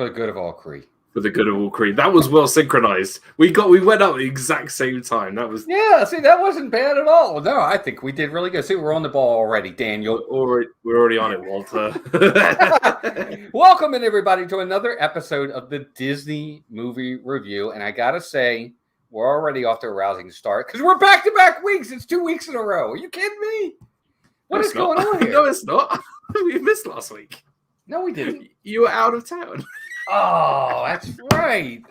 For the good of all Cree. For the good of all Cree. That was well synchronized. We went up at the exact same time. That was see, that wasn't bad at all. No, I think we did really good. See, we're on the ball already, Daniel. We're already on it, Walter. Welcome in everybody to another episode of the Disney Movie Review. And I gotta say, we're already off to a rousing start because we're back-to-back weeks. It's 2 weeks in a row. Are you kidding me? What is going on here? No, it's not. We missed last week. No, we didn't. You were out of town. Oh, that's right.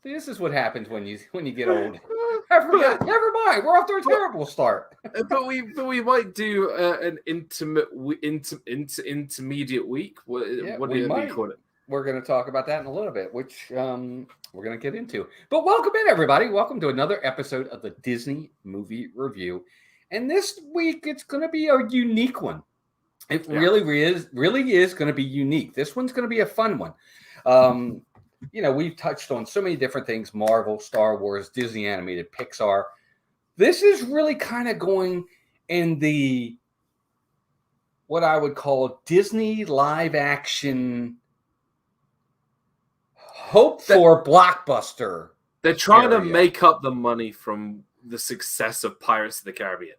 This is what happens when you get old. I forgot. Never mind. We're off to a terrible start. But we might do an intermediate week. What do you call it? We're going to talk about that in a little bit, which we're going to get into. But welcome in, everybody. Welcome to another episode of the Disney Movie Review. And this week, it's going to be a unique one. It really is going to be unique. This one's going to be a fun one. We've touched on so many different things: Marvel, Star Wars, Disney animated, Pixar. This is really kind of going in the what I would call Disney live action for blockbuster. They're trying to make up the money from the success of Pirates of the Caribbean.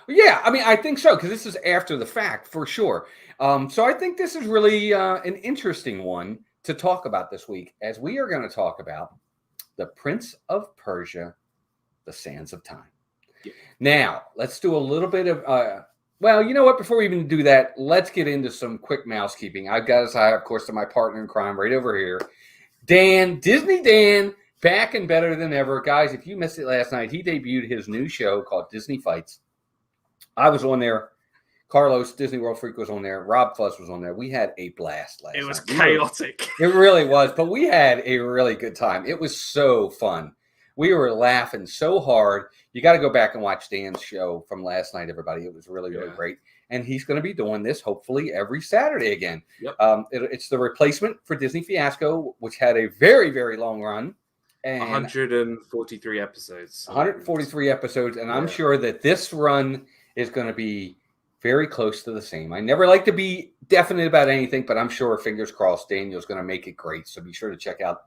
Yeah, I mean, I think so, because this is after the fact, for sure. So I think this is really an interesting one to talk about this week, as we are going to talk about the Prince of Persia, The Sands of Time. Yeah. Now, let's do a little bit of, well, you know what? Before we even do that, let's get into some quick mousekeeping. I've got to say, of course, to my partner in crime right over here, Dan, Disney Dan, back and better than ever. Guys, if you missed it last night, he debuted his new show called Disney Fights. I was on there. Carlos, Disney World Freak, was on there. Rob Fuss was on there. We had a blast last night. It was chaotic. It really was, but we had a really good time. It was so fun. We were laughing so hard. You got to go back and watch Dan's show from last night, everybody. It was really, really great. And he's going to be doing this hopefully every Saturday again. Yep. It's the replacement for Disney Fiasco, which had a very, very long run. And 143 episodes. 143 episodes. And I'm sure that this run is going to be very close to the same. I never like to be definite about anything, but I'm sure, fingers crossed, Daniel's going to make it great. So be sure to check out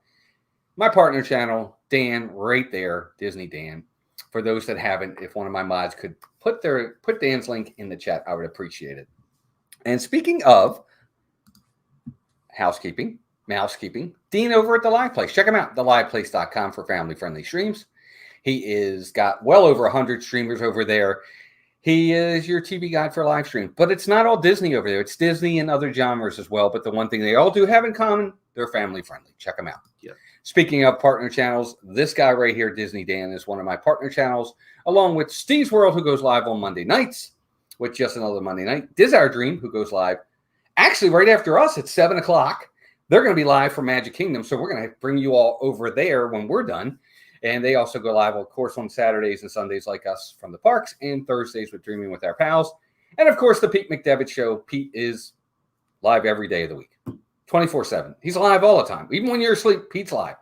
my partner channel, Dan, right there, Disney Dan. For those that haven't, if one of my mods could put Dan's link in the chat, I would appreciate it. And speaking of mousekeeping, Dean over at The Live Place. Check him out, theliveplace.com, for family-friendly streams. He is got well over 100 streamers over there. He is your TV guide for live stream. But it's not all Disney over there. It's Disney and other genres as well. But the one thing they all do have in common, they're family-friendly. Check them out. Yeah. Speaking of partner channels, this guy right here, Disney Dan, is one of my partner channels, along with Steve's World, who goes live on Monday nights, with just another Monday night. Diz Our Dream, who goes live actually right after us at 7 o'clock. They're going to be live from Magic Kingdom, so we're going to bring you all over there when we're done. And they also go live, of course, on Saturdays and Sundays like us from the parks, and Thursdays with Dreaming with Our Pals. And, of course, the Pete McDevitt Show. Pete is live every day of the week, 24/7. He's live all the time. Even when you're asleep, Pete's live.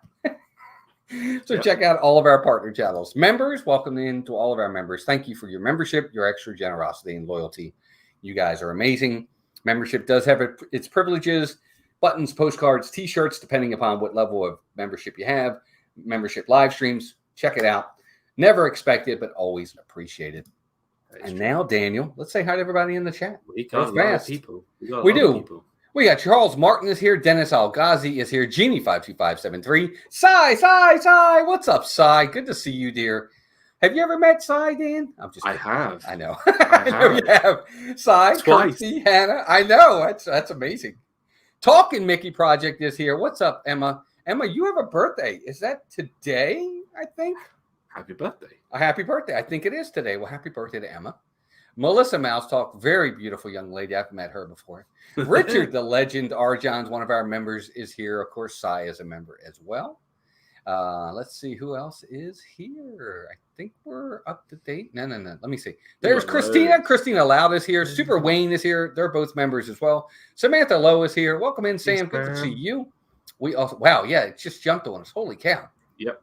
So check out all of our partner channels. Members, welcome in to all of our members. Thank you for your membership, your extra generosity and loyalty. You guys are amazing. Membership does have its privileges, buttons, postcards, T-shirts, depending upon what level of membership you have. Membership live streams, check it out. Never expected, but always appreciated. And now, Daniel, let's say hi to everybody in the chat. We got a lot of people. We do. We got Charles Martin is here. Dennis Algazi is here. Jeannie52573. Cy. What's up, Cy? Good to see you, dear. Have you ever met Cy, Dan? I'm just kidding. I have. I know. I know you have. Cy, Kirsty, Hannah. I know. That's amazing. Talking Mickey Project is here. What's up, Emma? Emma, you have a birthday. Is that today, I think? Happy birthday. A happy birthday. I think it is today. Well, happy birthday to Emma. Melissa Mouse Talk, very beautiful young lady. I've met her before. Richard the Legend, Arjohn's one of our members, is here. Of course, Sai is a member as well. Let's see who else is here. I think we're up to date. No. Let me see. There's Christina. Christina Loud is here. Super Wayne is here. They're both members as well. Samantha Lowe is here. Welcome in, Sam. Good to see you. We also, wow, yeah, it just jumped on us. Holy cow. Yep.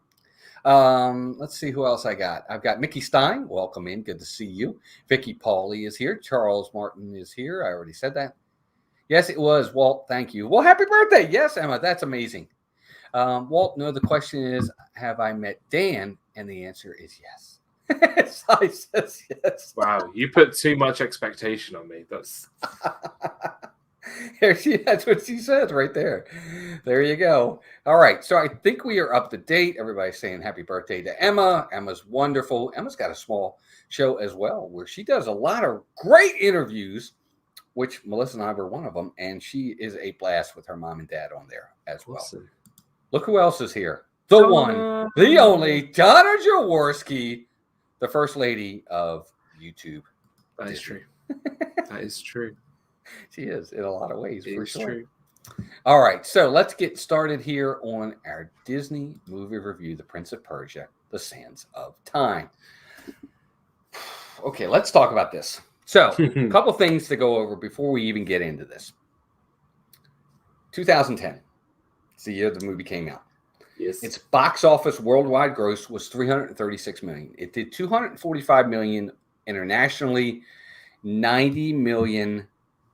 Let's see who else I got. I've got Mickey Stein. Welcome in. Good to see you. Vicky Pauly is here. Charles Martin is here. I already said that. Yes, it was. Walt, thank you. Well, happy birthday. Yes, Emma, that's amazing. Walt, no, the question is, have I met Dan? And the answer is yes. I says yes. Wow, you put too much expectation on me. That's That's what she said right there. There you go. All right. So I think we are up to date. Everybody's saying happy birthday to Emma. Emma's wonderful. Emma's got a small show as well where she does a lot of great interviews, which Melissa and I were one of them. And she is a blast with her mom and dad on there as well. awesome. Look who else is here. The one, the only, Donna Jaworski, the first lady of YouTube. That is true. That is true. She is in a lot of ways, for sure. True. All right, so let's get started here on our Disney movie review, The Prince of Persia, The Sands of Time. Okay, let's talk about this. So, a couple things to go over before we even get into this. 2010. It's the year the movie came out. Yes. Its box office worldwide gross was $336 million. It did $245 million internationally, $90 million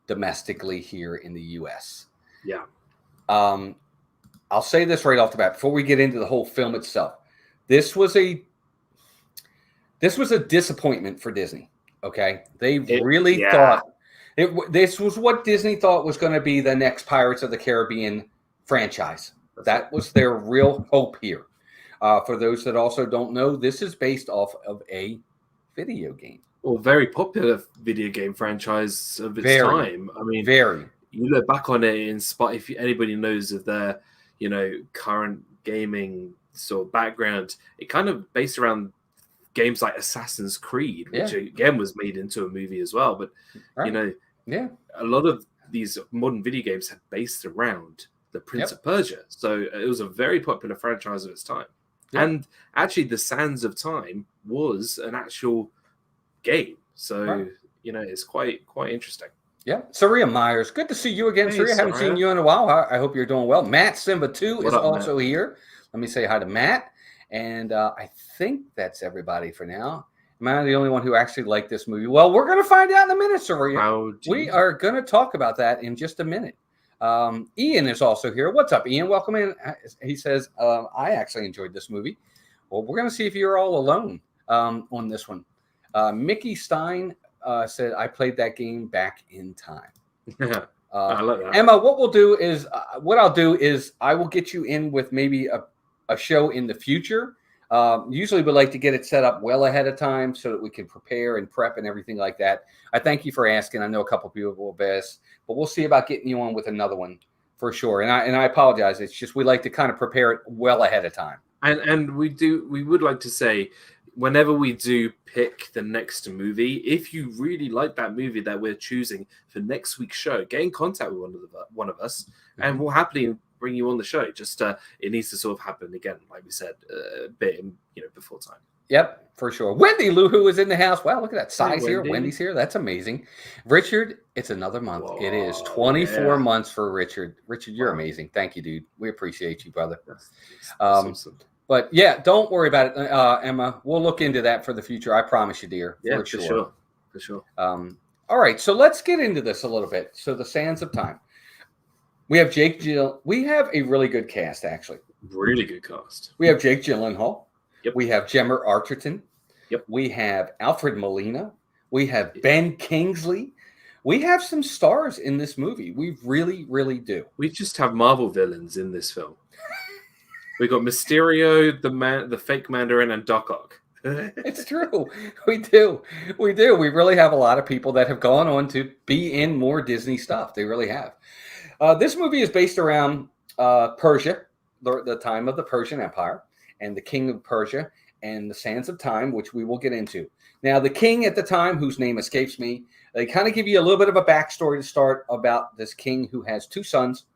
domestically here in the U.S. Yeah. I'll say this right off the bat before we get into the whole film itself. This was a disappointment for Disney. Okay, they really thought this was what Disney thought was going to be the next Pirates of the Caribbean franchise. That was their real hope here. For those that also don't know, this is based off of a video game. Well, very popular video game franchise of its time. I mean, you look back on it in spite, if anybody knows of their, current gaming sort of background, it kind of based around games like Assassin's Creed, which again was made into a movie as well. But a lot of these modern video games have based around the Prince of Persia, so it was a very popular franchise of its time. And actually, The Sands of Time was an actual game, so it's quite interesting. Yeah, Saria Myers, good to see you again. Saria, haven't seen you in a while. I hope you're doing well. Matt Simba 2 is also here. Let me say hi to Matt. And I think that's everybody for now. Am I the only one who actually liked this movie? Well, we're going to find out in a minute, Saria. We are going to talk about that in just a minute. Ian is also here. What's up, Ian? Welcome in. He says, I actually enjoyed this movie. Well, we're going to see if you're all alone on this one. Mickey Stein said, I played that game back in time. I love that. Emma, what I'll do is I will get you in with maybe a show in the future. Usually we like to get it set up well ahead of time so that we can prepare and prep and everything like that. I thank you for asking. I know a couple people will best, but we'll see about getting you on with another one for sure. And I apologize. It's just we like to kind of prepare it well ahead of time. And we would like to say, whenever we do pick the next movie, if you really like that movie that we're choosing for next week's show, get in contact with one of us, and we'll happily bring you on the show. Just it needs to sort of happen again, like we said, a bit before time. Yep, for sure. Wendy Luhu is in the house. Wow, look at that size here. Wendy's here. That's amazing. Richard, it's another month. Whoa, it is 24 months for Richard. Richard, you're amazing. Thank you, dude. We appreciate you, brother. That's awesome. But yeah, don't worry about it, Emma. We'll look into that for the future. I promise you, dear. Yeah, for sure. All right, so let's get into this a little bit. So the Sands of Time. We have Jake Gyllenhaal. We have a really good cast, actually. Really good cast. We have Jake Gyllenhaal. Yep. We have Gemma Arterton. Yep. We have Alfred Molina. We have Ben Kingsley. We have some stars in this movie. We really, really do. We just have Marvel villains in this film. We got Mysterio, the fake Mandarin, and Doc Ock. It's true. We do. We really have a lot of people that have gone on to be in more Disney stuff. They really have. This movie is based around Persia, the time of the Persian Empire, and the king of Persia, and the Sands of Time, which we will get into. Now, the king at the time, whose name escapes me, they kind of give you a little bit of a backstory to start about this king who has two sons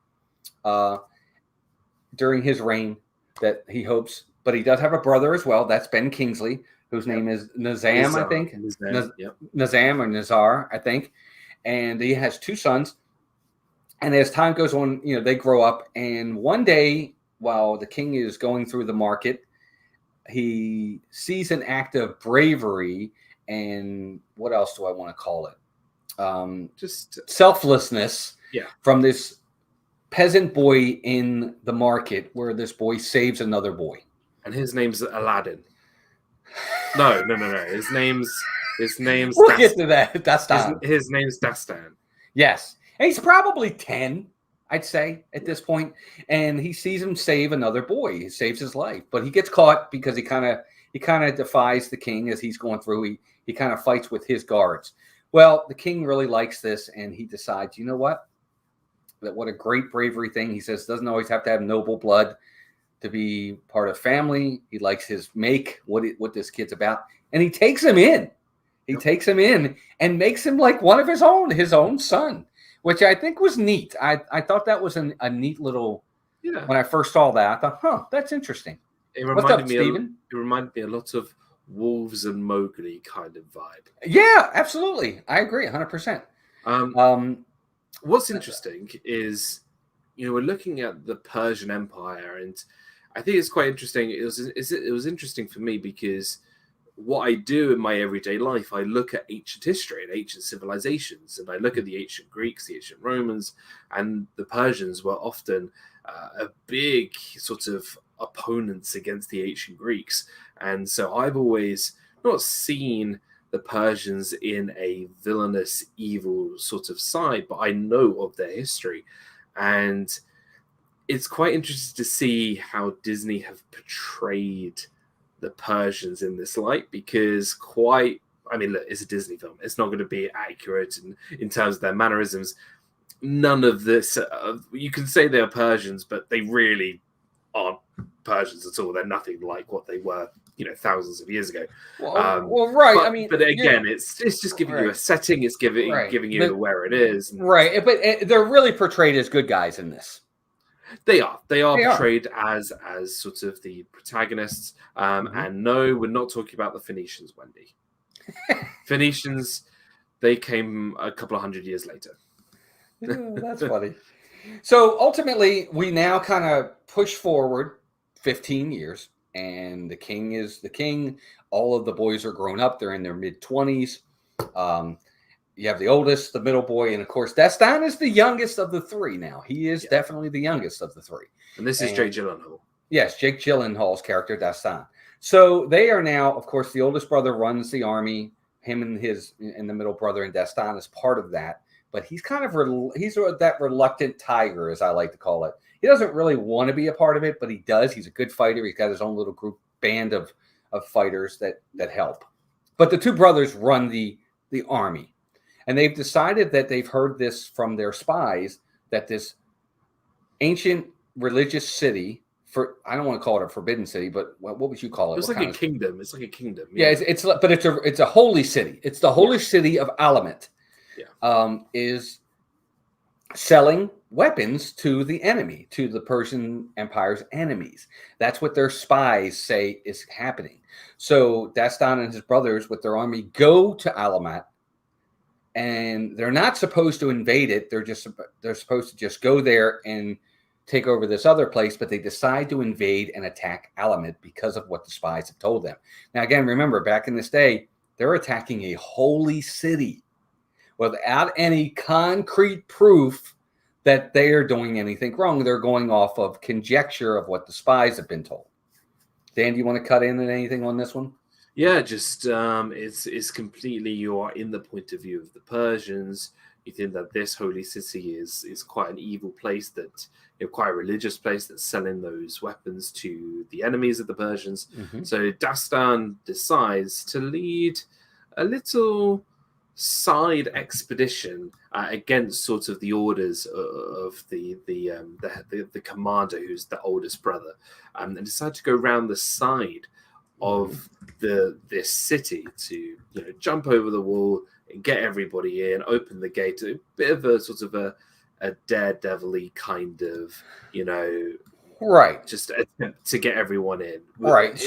during his reign that he hopes, but he does have a brother as well. That's Ben Kingsley, whose name is Nizam, I think. Nizam or Nizar, I think. And he has two sons. And as time goes on, they grow up. And one day, while the king is going through the market, he sees an act of bravery and what else do I want to call it? Just selflessness from this peasant boy in the market, where this boy saves another boy. And his name's Aladdin. No. His name's We'll get to that. Dastan. His name's Dastan. Yes. And he's probably 10, I'd say, at this point. And he sees him save another boy. He saves his life. But he gets caught because he kind of defies the king as he's going through. He kind of fights with his guards. Well, the king really likes this, and he decides, you know what? What a great bravery thing. He says, doesn't always have to have noble blood to be part of family. He likes his make, what this kid's about. And he takes him in. He takes him in and makes him like one of his own son, which I think was neat. I thought that was a neat little, when I first saw that, I thought, that's interesting. What's up, Steven? It reminded me a lot of Wolves and Mowgli kind of vibe. Yeah, absolutely. I agree 100%. What's interesting is, we're looking at the Persian Empire, and I think it's quite interesting. It was interesting for me because what I do in my everyday life, I look at ancient history and ancient civilizations, and I look at the ancient Greeks, the ancient Romans, and the Persians were often a big sort of opponents against the ancient Greeks. And so I've always not seen the Persians in a villainous, evil sort of side, but I know of their history. And it's quite interesting to see how Disney have portrayed the Persians in this light, because look, it's a Disney film. It's not going to be accurate in terms of their mannerisms. None of this, you can say they're Persians, but they really aren't Persians at all. They're nothing like what they were, thousands of years ago. Right. But again, it's just giving you a setting. It's giving you where it is. Right. But they're really portrayed as good guys in this. They are portrayed as sort of the protagonists. And no, we're not talking about the Phoenicians, Wendy. Phoenicians, they came a couple of hundred years later. That's funny. So ultimately, we now kind of push forward 15 years, and the king is the king. All of the boys are grown up. They're in their mid-20s. You have the oldest, the middle boy, and of course, Dastan is the youngest of the three now. He is definitely the youngest of the three. And this is Jake Gyllenhaal. Yes, Jake Gyllenhaal's character, Dastan. So they are now, of course, the oldest brother runs the army. Him and the middle brother, and Dastan is part of that. But he's kind of he's that reluctant tiger, as I like to call it. He doesn't really want to be a part of it, but he does. He's a good fighter. He's got his own little band of fighters that help. But the two brothers run the army. And they've decided that they've heard this from their spies, that this ancient religious city, I don't want to call it a forbidden city, but what would you call it? It's like a kingdom. It's like a kingdom. Yeah, it's a holy city. It's the holy city of Alamut. Yeah. Is selling weapons to the enemy, to the Persian Empire's enemies. That's what their spies say is happening. So Dastan and his brothers with their army go to Alamut. And they're not supposed to invade it. They're supposed to just go there and take over this other place, but they decide to invade and attack Alamut because of what the spies have told them. Now, again, remember, back in this day, they're attacking a holy city without any concrete proof that they are doing anything wrong. They're going off of conjecture of what the spies have been told. Dan, do you want to cut in on anything on this one? Yeah, just it's completely, you are in the point of view of the Persians. You think that this holy city is quite an evil place, that quite a religious place that's selling those weapons to the enemies of the Persians. Mm-hmm. So Dastan decides to lead a little side expedition against sort of the orders of the commander, who's the oldest brother, and decide to go around the side of this city to jump over the wall and get everybody in, open the gate. A bit of a sort of a daredevil-y kind of right, just attempt to get everyone in, right,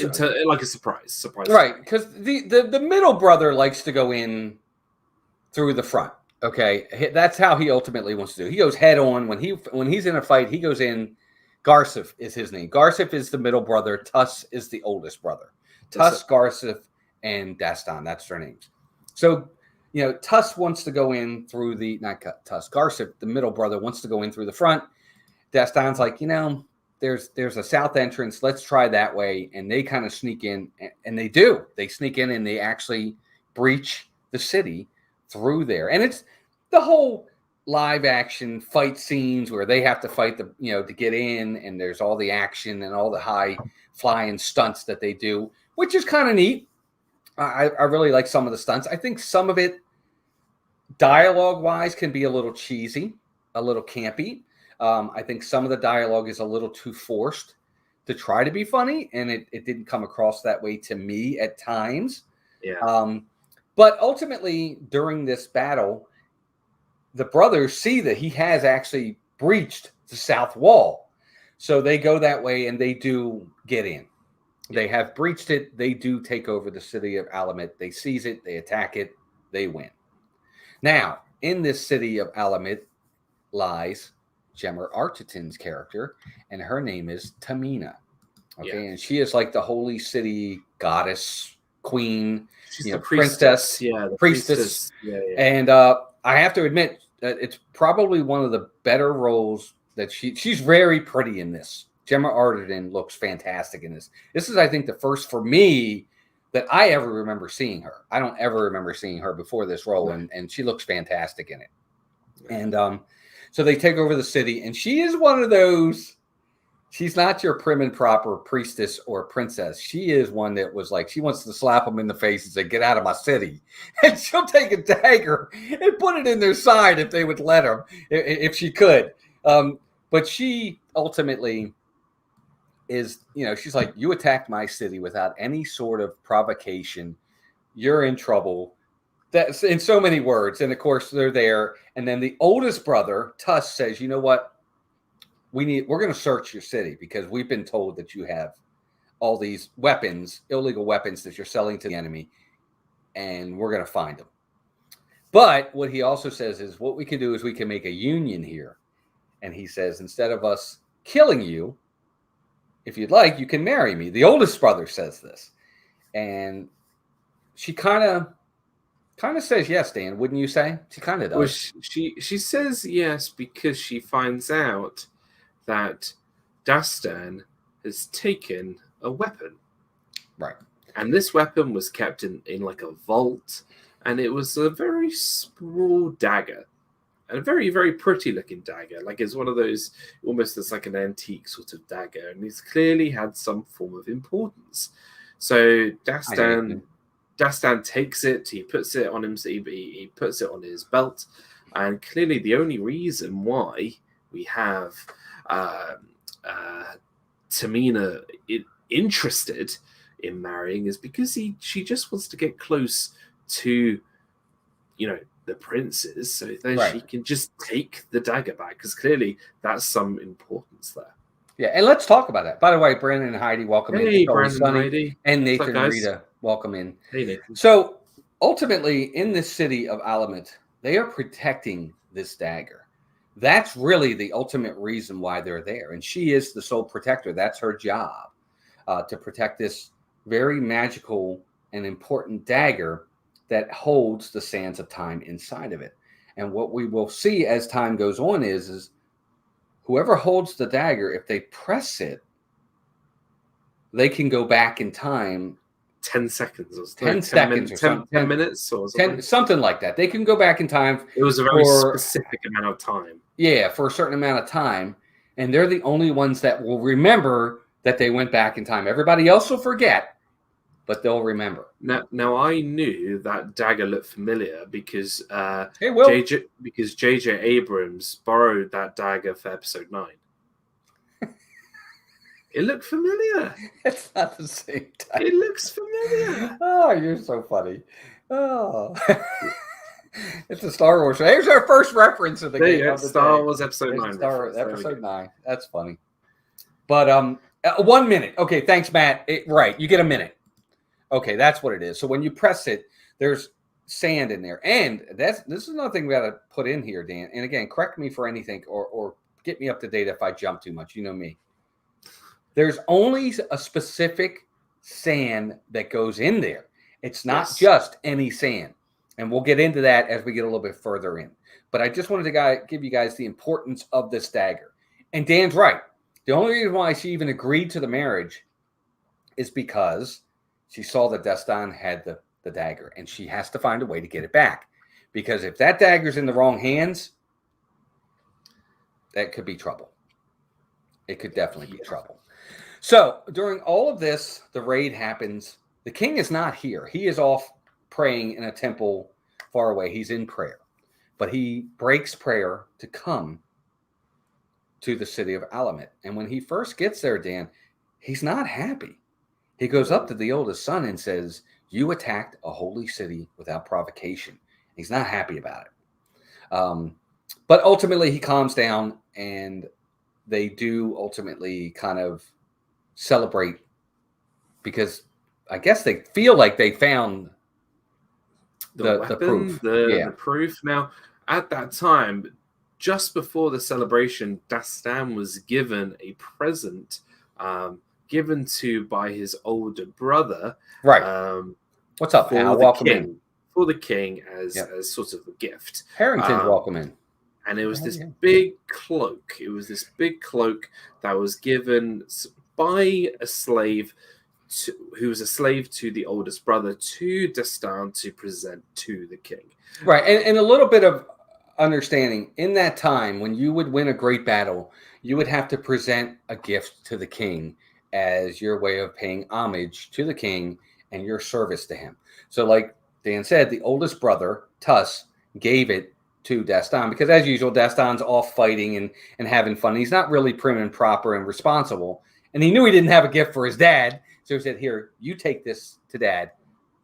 like a surprise, right? Because the middle brother likes to go in through the front. Okay, that's how he ultimately wants to do. He goes head on when he's in a fight. He goes in. Garsif is his name. Garsif is the middle brother. Tuss is the oldest brother. Tuss, Garsif, and Dastan. That's their names. So, Tuss wants to go in through not Tuss, Garcip, the middle brother, wants to go in through the front. Daston's like, there's a south entrance. Let's try that way. And they kind of sneak in, and they do. They sneak in and they actually breach the city through there. And it's the whole live action fight scenes where they have to fight to get in, and there's all the action and all the high flying stunts that they do, which is kind of neat. I really like some of the stunts. I think some of it, dialogue wise, can be a little cheesy, a little campy. I think some of the dialogue is a little too forced to try to be funny, and it didn't come across that way to me at times. Yeah. But ultimately, during this battle, the brothers see that he has actually breached the south wall. So they go that way, and they do get in. They have breached it. They do take over the city of Alamut. They seize it. They attack it. They win. Now, in this city of Alamut lies Gemma Arterton's character, and her name is Tamina. Okay, and she is like the holy city goddess, queen, she's the princess, the priestess. Yeah. And I have to admit, it's probably one of the better roles that she's very pretty in this. Gemma Arterton looks fantastic in this. This is, I think, the first for me that I ever remember seeing her. I don't ever remember seeing her before this role, and she looks fantastic in it. And so they take over the city, and she is one of those. She's not your prim and proper priestess or princess. She is one that was like, she wants to slap them in the face and say, "Get out of my city." And she'll take a dagger and put it in their side if they would let her, if she could. But she ultimately is, she's like, "You attacked my city without any sort of provocation. You're in trouble." That's in so many words. And of course they're there. And then the oldest brother, Tuss, says, "You know what? We're going to search your city because we've been told that you have all these weapons, illegal weapons that you're selling to the enemy, and we're going to find them." But what he also says is, what we can do is we can make a union here. And he says, instead of us killing you, if you'd like, you can marry me. The oldest brother says this. And she kind of says yes, Dan, wouldn't you say? She kind of does. Well, she says yes because she finds out that Dastan has taken a weapon. Right. And this weapon was kept in like a vault, and it was a very small dagger. And a very, very pretty looking dagger. Like, it's one of those, almost as like an antique sort of dagger. And it's clearly had some form of importance. So Dastan takes it, he puts it on him, he puts it on his belt. And clearly the only reason why we have Tamina interested in marrying is because she just wants to get close to, the princes, so that she can just take the dagger back, because clearly that's some importance there. Yeah, and let's talk about that. By the way, Brandon and Heidi, welcome in. Hey, Brandon and Heidi. And Nathan and Rita, welcome in. Hey, Nathan. So, ultimately, in this city of Alamut, they are protecting this dagger. That's really the ultimate reason why they're there. And she is the sole protector. That's her job, to protect this very magical and important dagger that holds the sands of time inside of it. And what we will see as time goes on is whoever holds the dagger, if they press it, they can go back in time 10 seconds or 10 seconds or something. 10 minutes or something. Something like that. They can go back in time. It was a very specific amount of time. Yeah, for a certain amount of time. And they're the only ones that will remember that they went back in time. Everybody else will forget, but they'll remember. Now I knew that dagger looked familiar because J.J. Abrams borrowed that dagger for episode 9. It looked familiar. It's not the same time. It looks familiar. Oh, you're so funny. Oh. It's a Star Wars. Here's our first reference of the game. Star Wars episode 9. Episode 9. That's funny. But 1 minute. Okay, thanks, Matt. Right, you get a minute. Okay, that's what it is. So when you press it, there's sand in there. And this is another thing we got to put in here, Dan. And again, correct me for anything or get me up to date if I jump too much. You know me. There's only a specific sand that goes in there. It's not just any sand. And we'll get into that as we get a little bit further in. But I just wanted to give you guys the importance of this dagger. And Dan's right. The only reason why she even agreed to the marriage is because she saw that Destin had the dagger, and she has to find a way to get it back. Because if that dagger's in the wrong hands, that could be trouble. It could definitely be trouble. So during all of this, the raid happens. The king is not here. He is off praying in a temple far away. He's in prayer. But he breaks prayer to come to the city of Alamet. And when he first gets there, Dan, he's not happy. He goes up to the oldest son and says, "You attacked a holy city without provocation." He's not happy about it. But ultimately, he calms down, and they do ultimately kind of celebrate because I guess they feel like they found the weapon, proof. The proof. Now, at that time, just before the celebration, Destin was given a present given to by his older brother. Right. What's up, Al? Welcome in. For the king as sort of a gift. Harrington's welcome in. And it was this big cloak. It was this big cloak that was given by a slave who was a slave to the oldest brother to Destin to present to the king. Right. And a little bit of understanding, in that time when you would win a great battle, you would have to present a gift to the king as your way of paying homage to the king and your service to him. So like Dan said, the oldest brother, Tuss, gave it to Destin because, as usual, Destin's off fighting and having fun. He's not really prim and proper and responsible. And he knew he didn't have a gift for his dad. So he said, "Here, you take this to Dad.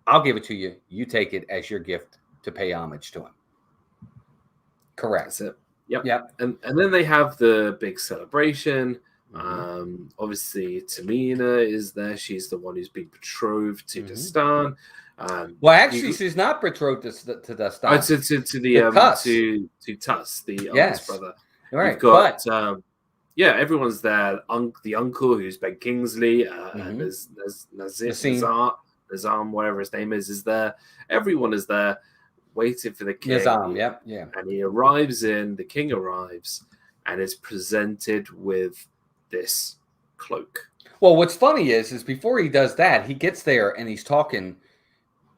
I'll give it to you. You take it as your gift to pay homage to him." Correct. That's it. Yep. And then they have the big celebration. Obviously, Tamina is there. She's the one who's been betrothed to Destin. Well, actually, she's not betrothed to Destin. Oh, to Tuss, the eldest brother. Right. You've got everyone's there. The uncle who's Ben Kingsley, there's Nazam, whatever his name is there. Everyone is there waiting for the king. Nazam, And he arrives in. The king arrives and is presented with this cloak. Well, what's funny is before he does that, he gets there and he's talking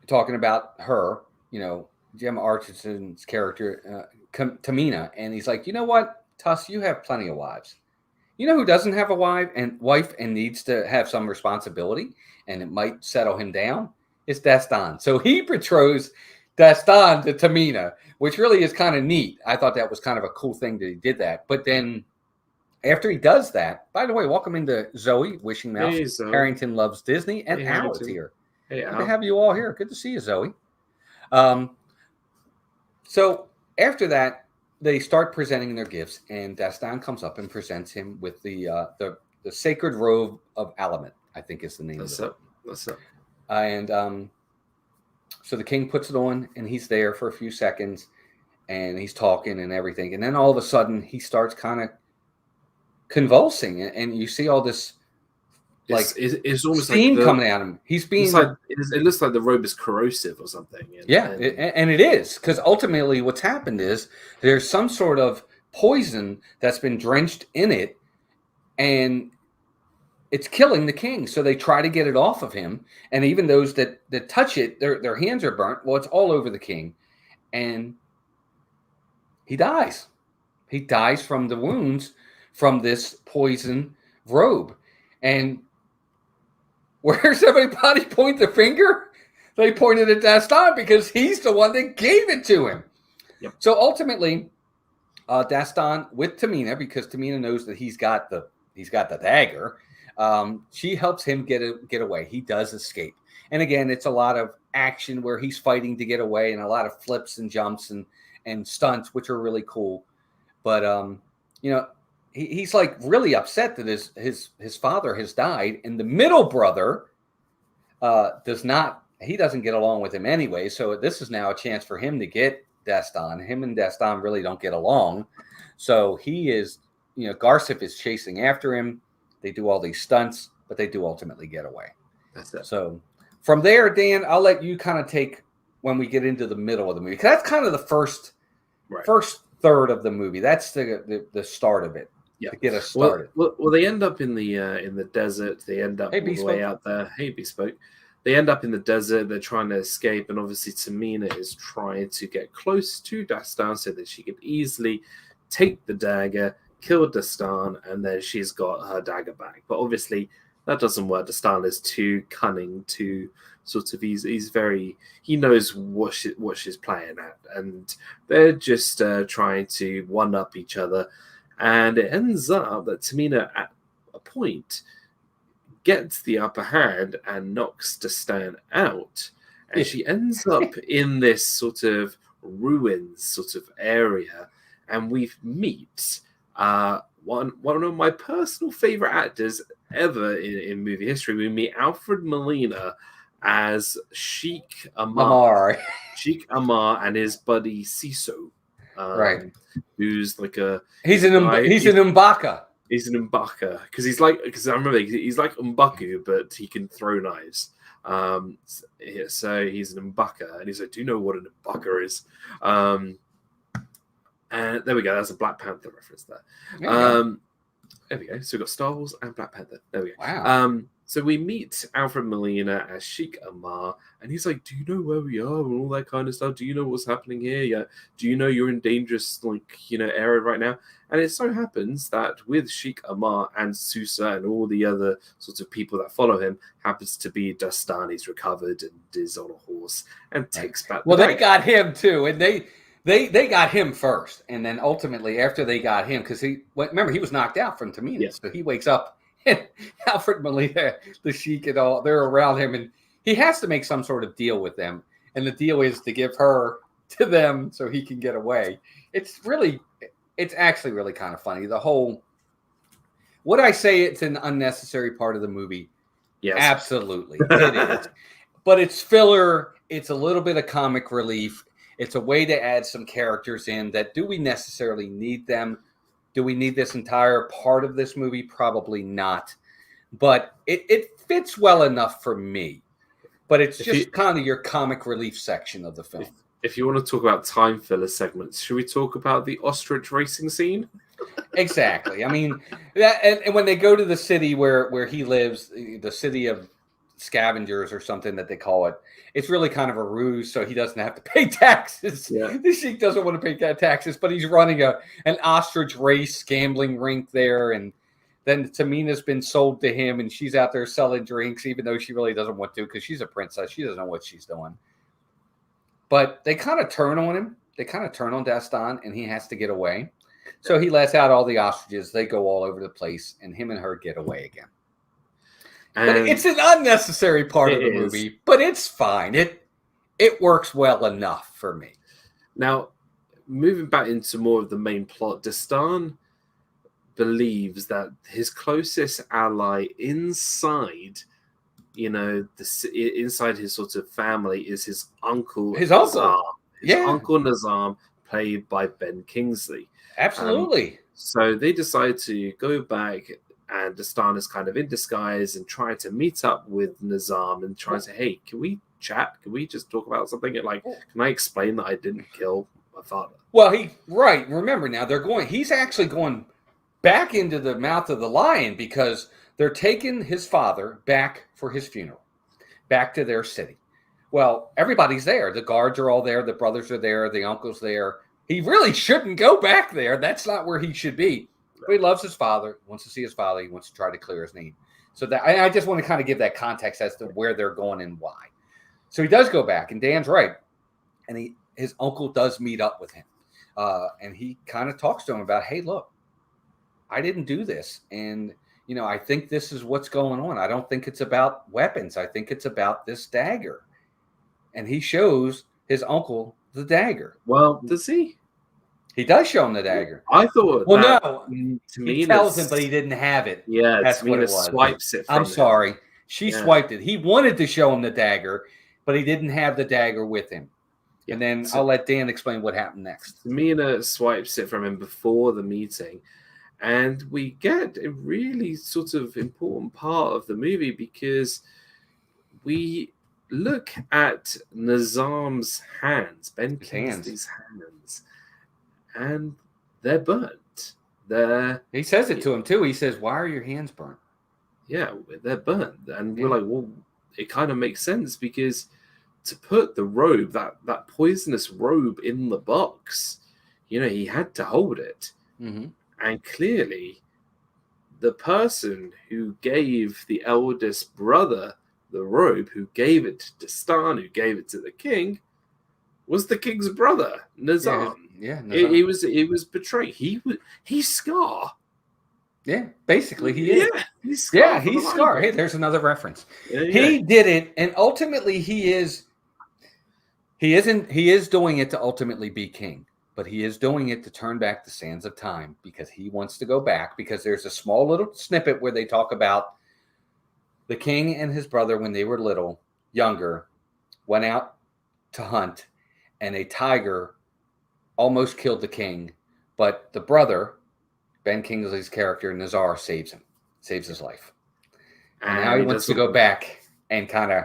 about her, Gemma Arterton's character, Tamina, and he's like, "You know what, Tuss, you have plenty of wives. You know who doesn't have a wife and needs to have some responsibility, and it might settle him down? It's Destin." So he betroths Destin to Tamina, which really is kind of neat. I thought that was kind of a cool thing that he did that. But then after he does that, by the way, welcome into Zoe, Wishing Mouse. Hey, Zoe. Harrington Loves Disney, and Al is here. Hey, Al. Good to have you all here. Good to see you, Zoe. So after that, they start presenting their gifts, and Destin comes up and presents him with the sacred robe of Alamet, I think is the name of it. That's it. And so the king puts it on, and he's there for a few seconds, and he's talking and everything. And then all of a sudden, he starts kind of convulsing, and you see all this it's almost steam like coming at him. He's being it looks like the robe is corrosive or something. And it is, because ultimately what's happened is there's some sort of poison that's been drenched in it, and it's killing the king. So they try to get it off of him, and even those that touch it, their hands are burnt. Well, it's all over the king, and he dies. He dies from the wounds from this poison robe. And where's everybody point the finger? They pointed at Destin because he's the one that gave it to him. Yep. So ultimately, Destin with Tamina, because Tamina knows that he's got the dagger. She helps him get away. He does escape. And again, it's a lot of action where he's fighting to get away, and a lot of flips and jumps and stunts, which are really cool. But he's like really upset that his father has died, and the middle brother doesn't get along with him anyway. So this is now a chance for him to get Destin. Him and Destin really don't get along. So he is, Garcif is chasing after him. They do all these stunts, but they do ultimately get away. That's it. So from there, Dan, I'll let you kind of take when we get into the middle of the movie. 'Cause that's kind of the first third of the movie. That's the start of it. Yeah, to get us started. Well, they end up in the desert. They end up all the way out there. Hey, Bespoke. They end up in the desert. They're trying to escape, and obviously Tamina is trying to get close to Dastan so that she can easily take the dagger, kill Dastan, and then she's got her dagger back. But obviously that doesn't work. Dastan is too cunning, too sort of he knows what she's playing at, and they're just trying to one up each other. And it ends up that Tamina at a point gets the upper hand and knocks Dastan out, and she ends up in this sort of ruins sort of area, and we meet one of my personal favorite actors ever in movie history. We meet Alfred Molina as Sheikh Amar. Sheikh Amar and his buddy Siso, who's like he's an M'Baka. He's an M'Baka because I remember he's like M'Baku, but he can throw knives. So he's an M'Baka, and he's like, "Do you know what an M'Baka is?" And there we go. That's a Black Panther reference there. There we go. So we've got Star Wars and Black Panther. There we go. Wow. So we meet Alfred Molina as Sheikh Amar, and he's like, "Do you know where we are and all that kind of stuff? Do you know what's happening here? Yeah. Do you know you're in dangerous area right now?" And it so happens that with Sheikh Amar and Susa and all the other sorts of people that follow him happens to be Dastan. He's recovered and is on a horse and takes back. Well, they got him too, and they got him first, and then ultimately after they got him, because he was knocked out from Tamina, so he wakes up. And Alfred Molina, the Sheik, and all, they're around him, and he has to make some sort of deal with them. And the deal is to give her to them so he can get away. It's actually really kind of funny. Would I say it's an unnecessary part of the movie? Yes. Absolutely. It is. But it's filler. It's a little bit of comic relief. It's a way to add some characters in that, do we necessarily need them? Do we need this entire part of this movie? Probably not. But it fits well enough for me. But it's just kind of your comic relief section of the film. If you want to talk about time filler segments, should we talk about the ostrich racing scene? Exactly. I mean, and when they go to the city where he lives, the city of scavengers or something that they call it, it's really kind of a ruse so he doesn't have to pay taxes. Yeah. The Sheik doesn't want to pay taxes, but he's running an ostrich race gambling rink there, and then Tamina's been sold to him, and she's out there selling drinks even though she really doesn't want to because she's a princess. She doesn't know what she's doing. But they kind of turn on him. They kind of turn on Dastan, and he has to get away. So he lets out all the ostriches. They go all over the place, and him and her get away again. But it's an unnecessary part of the movie, but it's fine. It works well enough for me. Now, moving back into more of the main plot, Dastan believes that his closest ally inside, inside his sort of family is his uncle. His uncle. Uncle Nizam, played by Ben Kingsley. Absolutely. So they decide to go back, and Dastan is kind of in disguise and trying to meet up with Nizam and trying to say, "Hey, can we chat? Can we just talk about something? Like, can I explain that I didn't kill my father?" Well, remember now, he's actually going back into the mouth of the lion because they're taking his father back for his funeral, back to their city. Well, everybody's there. The guards are all there. The brothers are there. The uncle's there. He really shouldn't go back there. That's not where he should be. But he loves his father, wants to see his father. He wants to try to clear his name. So that I just want to kind of give that context as to where they're going and why. So he does go back, and Dan's right. And his uncle does meet up with him. And he kind of talks to him about, "Hey, look, I didn't do this. And, I think this is what's going on. I don't think it's about weapons. I think it's about this dagger." And he shows his uncle the dagger. Well, does he? He does show him the dagger. I thought. Well, no. He tells him, but he didn't have it. Yeah, that's what it was. Swipes it. I'm sorry. She swiped it. He wanted to show him the dagger, but he didn't have the dagger with him. And then I'll let Dan explain what happened next. Tamina swipes it from him before the meeting, and we get a really sort of important part of the movie because we look at Nizam's hands, Ben Kingsley's hands, and they're burnt. He says it to him too. He says, "Why are your hands burnt?" Yeah, they're burnt, and we're like, well, it kind of makes sense because to put the robe, that poisonous robe, in the box, he had to hold it, and clearly, the person who gave the eldest brother the robe, who gave it to Dastan, who gave it to the king, was the king's brother, Nizam. Yeah, Nizam. He was betrayed. He's Scar. Yeah, basically he is. Yeah, he's Scar. He's Scar. Hey, there's another reference. He did it, and ultimately he is doing it to ultimately be king, but he is doing it to turn back the sands of time because he wants to go back, because there's a small little snippet where they talk about the king and his brother when they were younger, went out to hunt, and a tiger almost killed the king, but the brother, Ben Kingsley's character, Nazar, saves his life. And now he wants to go back and kind of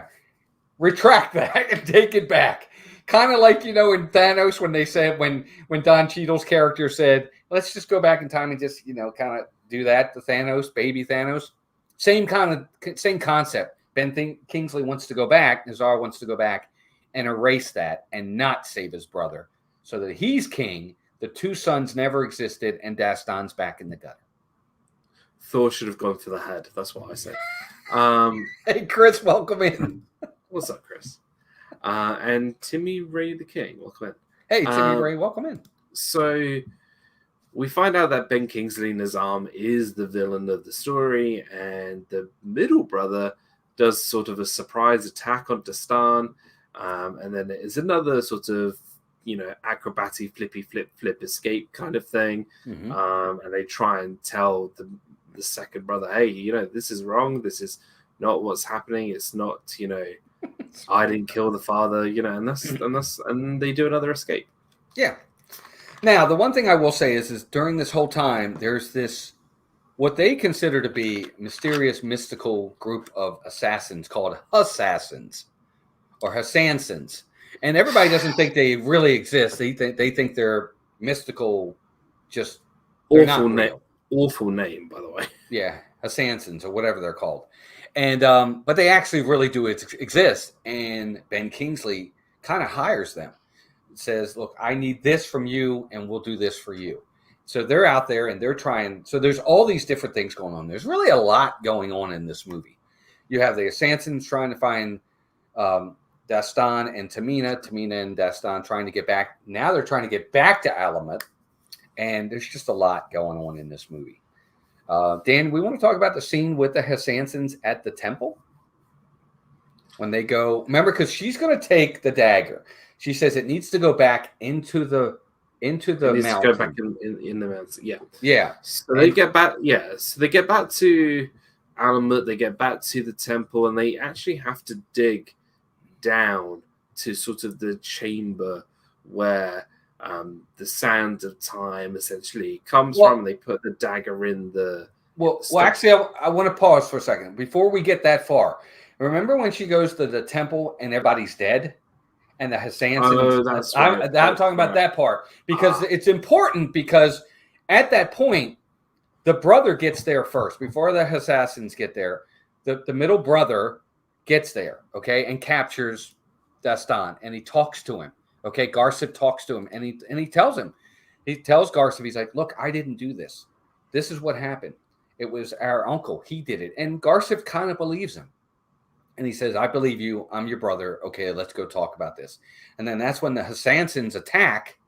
retract that and take it back. Kind of like, in Thanos, when they said, when Don Cheadle's character said, let's just go back in time and just, kind of do that to Thanos, baby Thanos. Same concept. Ben Kingsley wants to go back, Nazar wants to go back and erase that and not save his brother so that he's king. The two sons never existed, and Dastan's back in the gutter. Thor should have gone for the head. That's what I said. Hey, Chris, welcome in. What's up, Chris? And Timmy Ray the King, welcome in. Hey, Timmy Ray, welcome in. So we find out that Ben Kingsley Nizam is the villain of the story, and the middle brother does sort of a surprise attack on Dastan, and then there's another sort of acrobatic flippy flip escape kind of thing, and they try and tell the second brother, hey, this is wrong, this is not what's happening, it's not, I didn't kill the father, and they do another escape. Yeah. Now, the one thing I will say is during this whole time, there's this, what they consider to be mysterious, mystical group of assassins called Assassins or Hassansins. And everybody doesn't think they really exist. They think they're mystical, just awful name, by the way. Yeah, Hassansins or whatever they're called. And but they actually really do exist. And Ben Kingsley kind of hires them. Says, look, I need this from you, and we'll do this for you. So they're out there and they're trying. So there's all these different things going on. There's really a lot going on in this movie. You have the Assassins trying to find Dastan and Tamina and Dastan trying to get back. Now they're trying to get back to Alamut, and there's just a lot going on in this movie. Dan, we want to talk about the scene with the Hassansins at the temple when they go. Remember, because she's going to take the dagger. She says it needs to go back into the mountain. To go back in the mountains. Yeah. Yeah. So they get back. Yeah. So they get back to Alamut. They get back to the temple, and they actually have to dig down to sort of the chamber where the sand of time essentially comes from. And they put the dagger in the. Well, actually, I want to pause for a second before we get that far. Remember when she goes to the temple and everybody's dead? And the Hassansins. I'm talking about that part because it's important, because at that point, the brother gets there first before the Assassins get there. The middle brother gets there, okay, and captures Dastan, and he talks to him. Okay, Garsif talks to him, and he tells Garsif, he's like, look, I didn't do this. This is what happened. It was our uncle. He did it, and Garsif kind of believes him. And he says, I believe you. I'm your brother. Okay, let's go talk about this. And then that's when the Hassansins attack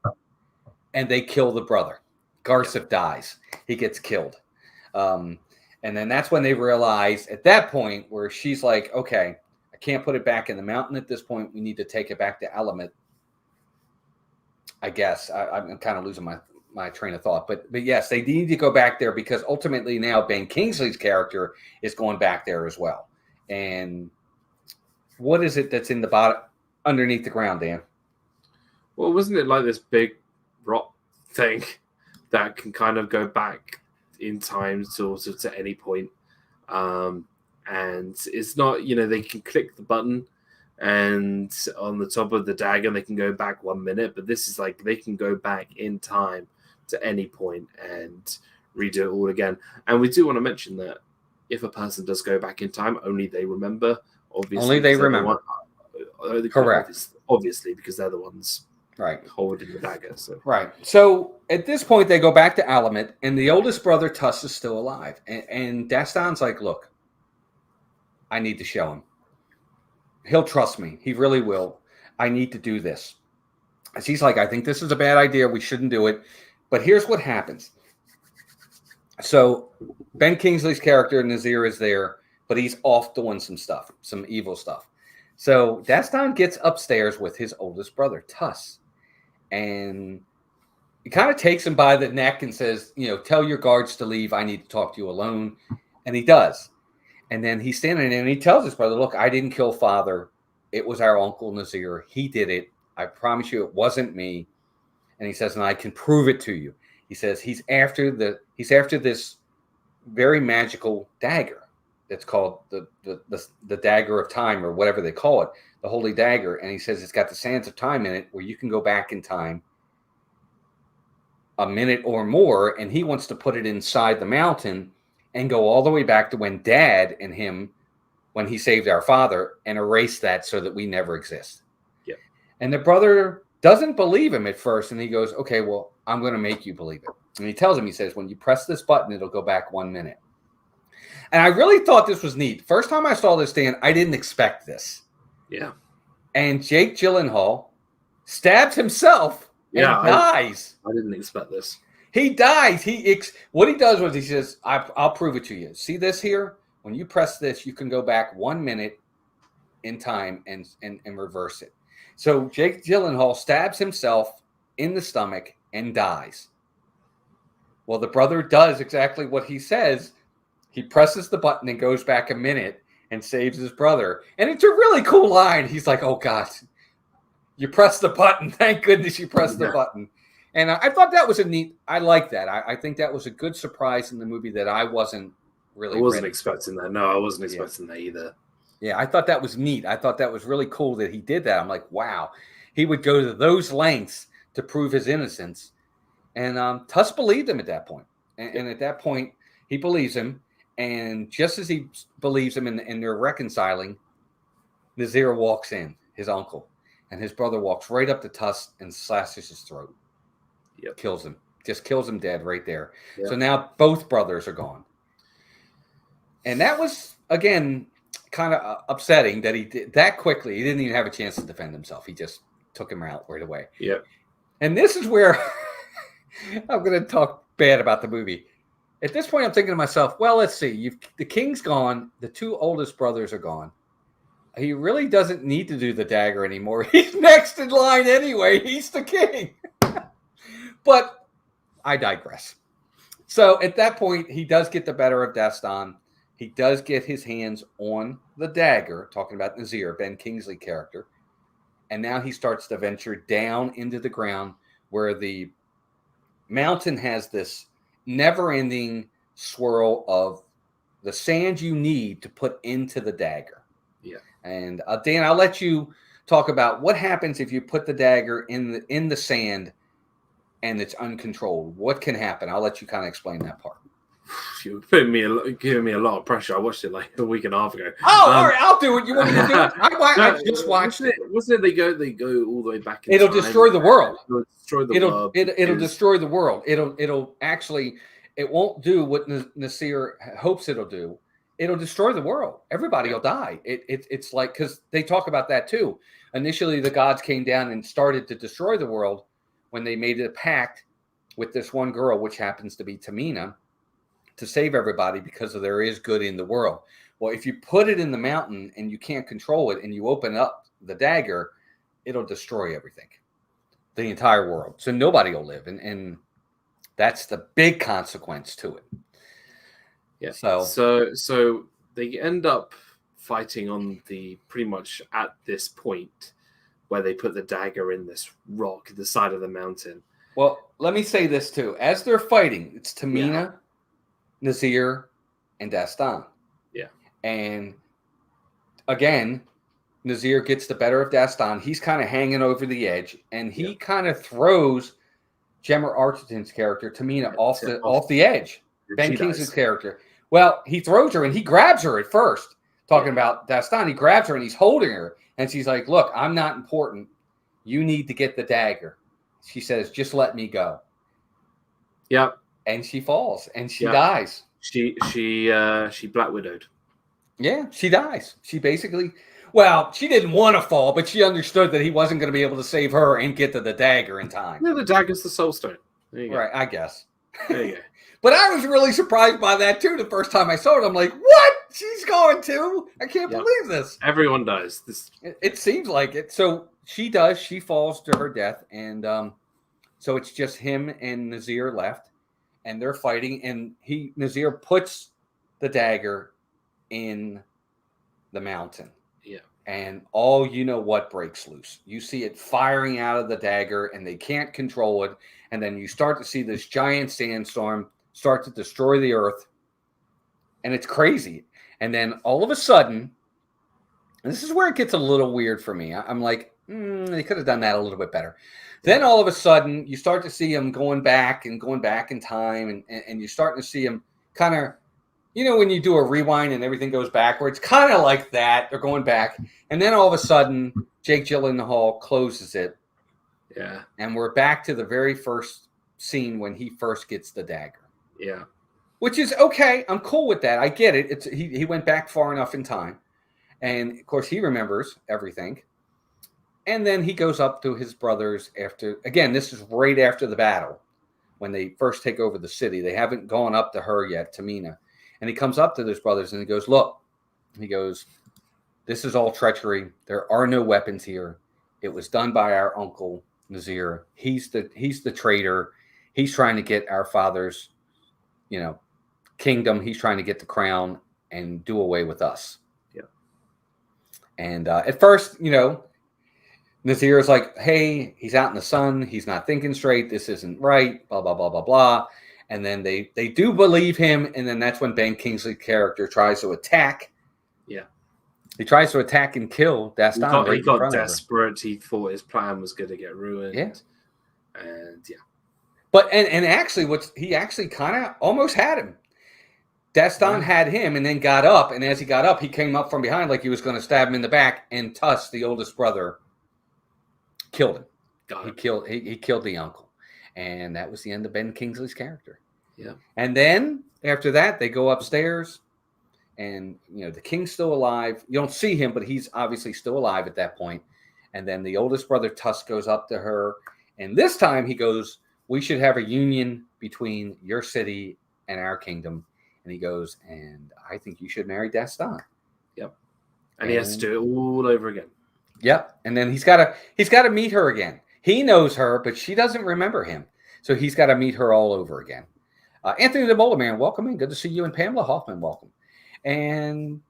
and they kill the brother. Garsif dies. He gets killed. And then that's when they realize at that point where she's like, okay, I can't put it back in the mountain at this point. We need to take it back to Alamut. I guess I'm kind of losing my train of thought. But yes, they need to go back there because ultimately now Ben Kingsley's character is going back there as well. And what is it that's in the bottom, underneath the ground, Dan? Well, wasn't it like this big rock thing that can kind of go back in time sort of to any point? And it's not, they can click the button and on the top of the dagger they can go back 1 minute, but this is like they can go back in time to any point and redo it all again. And we do want to mention that if a person does go back in time, only they remember. Obviously, only they remember. Correct. Obviously, because they're the ones right holding the dagger. So. Right. So at this point, they go back to Alamut, and the oldest brother, Tuss, is still alive. And Daston's like, look, I need to show him. He'll trust me. He really will. I need to do this. As he's like, I think this is a bad idea. We shouldn't do it. But here's what happens. So Ben Kingsley's character, Nazir, is there, but he's off doing some stuff, some evil stuff. So Daston gets upstairs with his oldest brother, Tuss. And he kind of takes him by the neck and says, tell your guards to leave. I need to talk to you alone. And he does. And then he's standing there and he tells his brother, look, I didn't kill father. It was our uncle Nazir. He did it. I promise you it wasn't me. And he says, and I can prove it to you. He says he's after this very magical dagger. It's called the dagger of time, or whatever they call it, the holy dagger. And he says it's got the sands of time in it where you can go back in time a minute or more. And he wants to put it inside the mountain and go all the way back to when Dad and him, when he saved our father, and erase that so that we never exist. Yep. And the brother doesn't believe him at first. And he goes, okay, well, I'm going to make you believe it. And he tells him, he says, when you press this button, it'll go back 1 minute. And I really thought this was neat. First time I saw this, Dan, I didn't expect this. Yeah. And Jake Gyllenhaal stabs himself and dies. I didn't expect this. He dies. What he does was he says, I'll prove it to you. See this here? When you press this, you can go back 1 minute in time and reverse it. So Jake Gyllenhaal stabs himself in the stomach and dies. Well, the brother does exactly what he says. He presses the button and goes back a minute and saves his brother. And it's a really cool line. He's like, oh, God, you pressed the button. Thank goodness you pressed the button. And I thought that was I like that. I think that was a good surprise in the movie that I wasn't really expecting that. No, I wasn't expecting that either. Yeah, I thought that was neat. I thought that was really cool that he did that. I'm like, wow. He would go to those lengths to prove his innocence. And Tuss believed him at that point. And at that point, he believes him. And just as he believes him and they're reconciling, Nazir walks in, his uncle. And his brother walks right up to Tuss and slashes his throat. Yep. Kills him. Just kills him dead right there. Yep. So now both brothers are gone. And that was, again, kind of upsetting that he did that quickly. He didn't even have a chance to defend himself. He just took him out right away. Yeah. And this is where I'm going to talk bad about the movie. At this point, I'm thinking to myself, well, let's see. The king's gone. The two oldest brothers are gone. He really doesn't need to do the dagger anymore. He's next in line anyway. He's the king. But I digress. So at that point, he does get the better of Daston. He does get his hands on the dagger, talking about Nazir, Ben Kingsley character. And now he starts to venture down into the ground where the mountain has this never-ending swirl of the sand you need to put into the dagger. Yeah. And Dan, I'll let you talk about what happens if you put the dagger in the sand and it's uncontrolled. What can happen? I'll let you kind of explain that part. You're giving me a lot of pressure. I watched it like a week and a half ago. Oh, all right, I'll do it. You want me to do it? I just watched it. Wasn't it? They go all the way back. It'll destroy the world. It'll destroy the world. It'll destroy the world. It'll actually. It won't do what Nasir hopes it'll do. It'll destroy the world. Everybody will die. It's like, because they talk about that too. Initially, the gods came down and started to destroy the world when they made a pact with this one girl, which happens to be Tamina, to save everybody because there is good in the world. Well, if you put it in the mountain and you can't control it and you open up the dagger, it'll destroy everything, the entire world. So nobody will live. And that's the big consequence to it. Yeah. So they end up fighting on pretty much at this point where they put the dagger in this rock, the side of the mountain. Well, let me say this too. As they're fighting, it's Tamina, Nazir, and Daston. Yeah. And again, Nazir gets the better of Dastan. He's kind of hanging over the edge, and he kind of throws Gemma Arterton's character, Tamina, off the edge. Ben Kingsley's character. Well, he throws her, and he grabs her at first, talking about Dastan. He grabs her, and he's holding her, and she's like, look, I'm not important. You need to get the dagger. She says, just let me go. Yep. And she falls, and she dies. She Black Widowed. Yeah, she dies. She basically, well, she didn't want to fall, but she understood that he wasn't going to be able to save her and get to the dagger in time. No, the dagger's the soul stone. There you go. Right, I guess. There you go. But I was really surprised by that, too, the first time I saw it. I'm like, what? She's going to? I can't believe this. Everyone does. It seems like it. So she does. She falls to her death. And so it's just him and Nazir left. And they're fighting. And Nazir puts the dagger in the mountain. Yeah. And all you know what breaks loose. You see it firing out of the dagger, and they can't control it. And then you start to see this giant sandstorm start to destroy the earth. And it's crazy. And then all of a sudden, and this is where it gets a little weird for me. I'm like, they could have done that a little bit better. Then all of a sudden, you start to see him going back in time. And you're starting to see him kind of, you know, when you do a rewind and everything goes backwards, kind of like that. They're going back. And then all of a sudden, Jake Gyllenhaal closes it. Yeah. And we're back to the very first scene when he first gets the dagger. Yeah. Which is okay. I'm cool with that. I get it. He went back far enough in time. And, of course, he remembers everything. And then he goes up to his brothers after, again, this is right after the battle when they first take over the city. They haven't gone up to her yet, Tamina. And he comes up to his brothers and he goes, look, he goes, this is all treachery. There are no weapons here. It was done by our uncle, Nazir. He's the traitor. He's trying to get our father's, you know, kingdom. He's trying to get the crown and do away with us. Yeah. And at first, you know, Nazir is like, hey, he's out in the sun. He's not thinking straight. This isn't right. Blah, blah, blah, blah, blah. And then they do believe him. And then that's when Ben Kingsley's character tries to attack. Yeah. He tries to attack and kill Dastan. He got desperate. He thought his plan was going to get ruined. Yeah. And yeah. But and actually, he actually kind of almost had him. Dastan had him and then got up. And as he got up, he came up from behind like he was going to stab him in the back. And Tuss, the oldest brother, killed him. He killed the uncle. And that was the end of Ben Kingsley's character. Yeah. And then after that, they go upstairs. And, you know, the king's still alive. You don't see him, but he's obviously still alive at that point. And then the oldest brother, Tuss, goes up to her. And this time he goes, we should have a union between your city and our kingdom. And he goes, and I think you should marry Dastan. Yep. And he has to do it all over again. Yep. And then he's got to meet her again. He knows her, but she doesn't remember him. So he's got to meet her all over again. Anthony the Bowler Man, welcome in. Good to see you. And Pamela Hoffman, welcome. And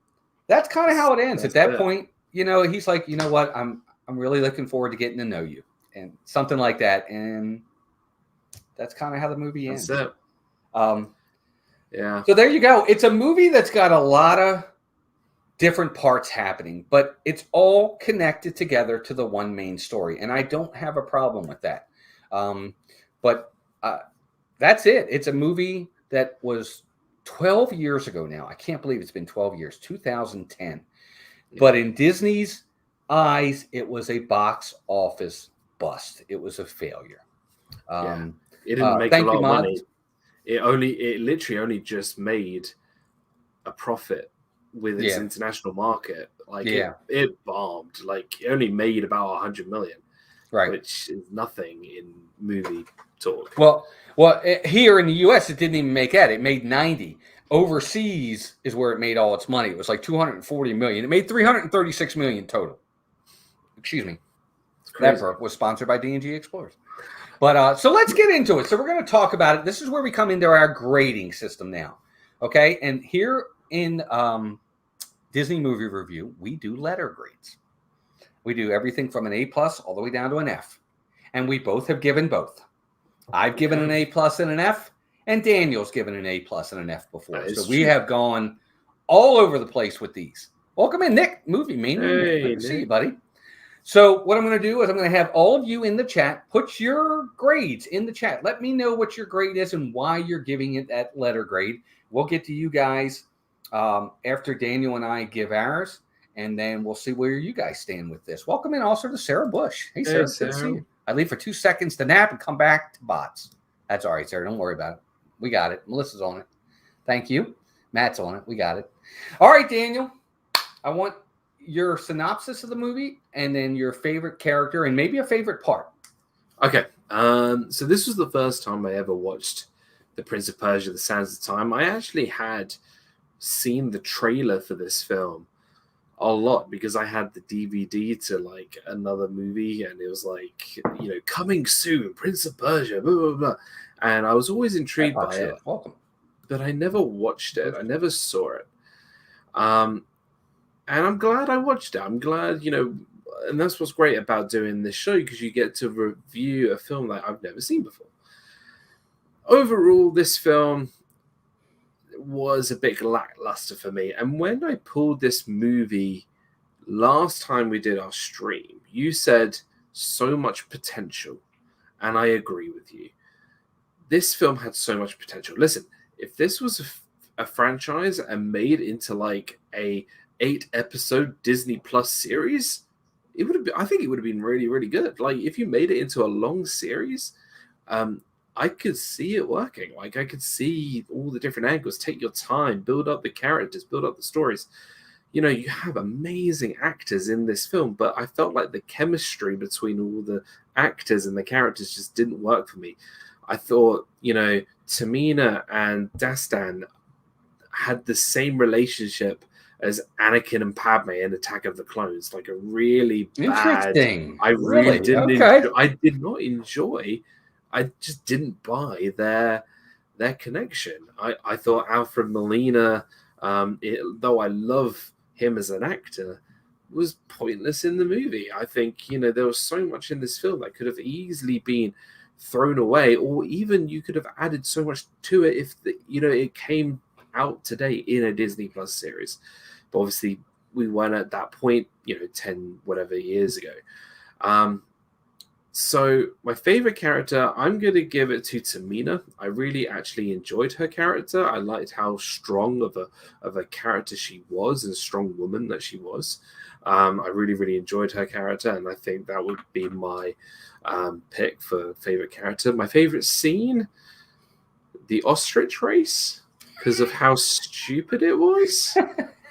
that's kind of how it ends. At that point, you know, he's like, you know what? I'm really looking forward to getting to know you. And something like that. And that's kind of how the movie ends. That's it. Yeah. So there you go. It's a movie that's got a lot of different parts happening, but it's all connected together to the one main story. And I don't have a problem with that. But that's it. It's a movie that was 12 years ago now. I can't believe it's been 12 years, 2010. Yeah. But in Disney's eyes, it was a box office bust. It was a failure. It didn't make a lot of money. It literally only just made a profit with its international market. Like it bombed. Like it only made about 100 million, right? Which is nothing in movie talk. Well, here in the U.S., it didn't even make that. It made 90. Overseas is where it made all its money. It was like 240 million. It made 336 million total. Excuse me. That was sponsored by D&G Explorers. But so let's get into it. So we're going to talk about it. This is where we come into our grading system now. Okay. And here in Disney Movie Review, we do letter grades. We do everything from an A+ all the way down to an F. And we both have given both. I've given an A+ and an F, and Daniel's given an A+ and an F before. So we have gone all over the place with these. Welcome in, Nick. Movie Mania. Hey, good to see you, buddy. So what I'm going to do is I'm going to have all of you in the chat. Put your grades in the chat. Let me know what your grade is and why you're giving it that letter grade. We'll get to you guys after Daniel and I give ours, and then we'll see where you guys stand with this. Welcome in also to Sarah Bush. Hey, Sarah. Good to see you. I leave for 2 seconds to nap and come back to bots. That's all right, Sarah. Don't worry about it. We got it. Melissa's on it. Thank you. Matt's on it. We got it. All right, Daniel. I want your synopsis of the movie and then your favorite character and maybe a favorite part. Okay. So this was the first time I ever watched The Prince of Persia, The Sands of Time. I actually had seen the trailer for this film a lot because I had the DVD to like another movie and it was like, coming soon, Prince of Persia, blah, blah, blah. And I was always intrigued by it. Welcome. But I never watched it. I never saw it. And I'm glad I watched it. I'm glad, and that's what's great about doing this show because you get to review a film that I've never seen before. Overall, this film was a bit lackluster for me. And when I pulled this movie last time we did our stream, you said so much potential. And I agree with you. This film had so much potential. Listen, if this was a franchise and made into like a 8-episode Disney Plus series, it would have been, I think it would have been really, really good. Like if you made it into a long series, I could see it working. Like I could see all the different angles. Take your time, build up the characters, build up the stories. You have amazing actors in this film, but I felt like the chemistry between all the actors and the characters just didn't work for me. I thought, Tamina and Dastan had the same relationship as Anakin and Padme in Attack of the Clones, like a really bad. Interesting. I really didn't. Okay. I did not enjoy. I just didn't buy their connection. I thought Alfred Molina, though I love him as an actor, was pointless in the movie. I think there was so much in this film that could have easily been thrown away, or even you could have added so much to it if it came out today in a Disney Plus series. But obviously we weren't at that point 10 whatever years ago. So my favorite character, I'm going to give it to Tamina. I really actually enjoyed her character. I liked how strong of a character she was and strong woman that she was. I really, really enjoyed her character, and I think that would be my pick for favorite character. My favorite scene, the ostrich race, because of how stupid it was.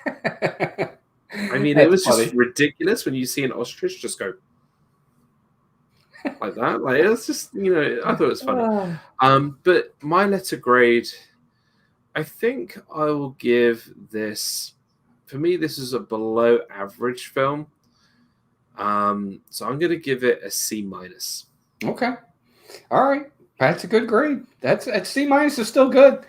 I mean, it was funny. Just ridiculous when you see an ostrich just go like that. Like it's just, I thought it was funny. But my letter grade, I think I will give this. For me, this is a below average film. So I'm going to give it a C-. Okay. All right. That's a good grade. That's C- is still good.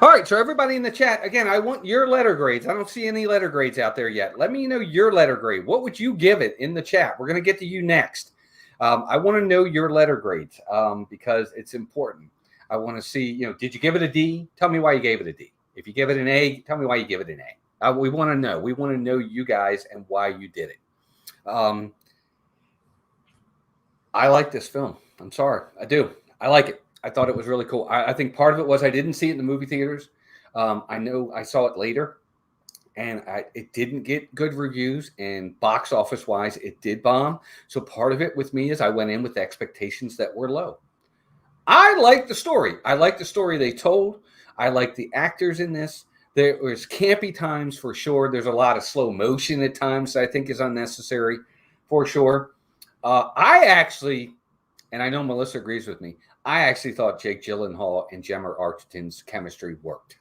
All right. So everybody in the chat, again, I want your letter grades. I don't see any letter grades out there yet. Let me know your letter grade. What would you give it in the chat? We're going to get to you next. I want to know your letter grades because it's important. I want to see, did you give it a D? Tell me why you gave it a D. If you give it an A, tell me why you give it an A. We want to know. We want to know you guys and why you did it. I like this film. I'm sorry. I do. I like it. I thought it was really cool. I think part of it was I didn't see it in the movie theaters. I know I saw it later, and it didn't get good reviews, and box office wise, it did bomb. So part of it with me is I went in with expectations that were low. I like the story. I like the story they told. I like the actors in this. There was campy times for sure. There's a lot of slow motion at times that I think is unnecessary for sure. I actually, and I know Melissa agrees with me, I actually thought Jake Gyllenhaal and Gemma Arterton's chemistry worked.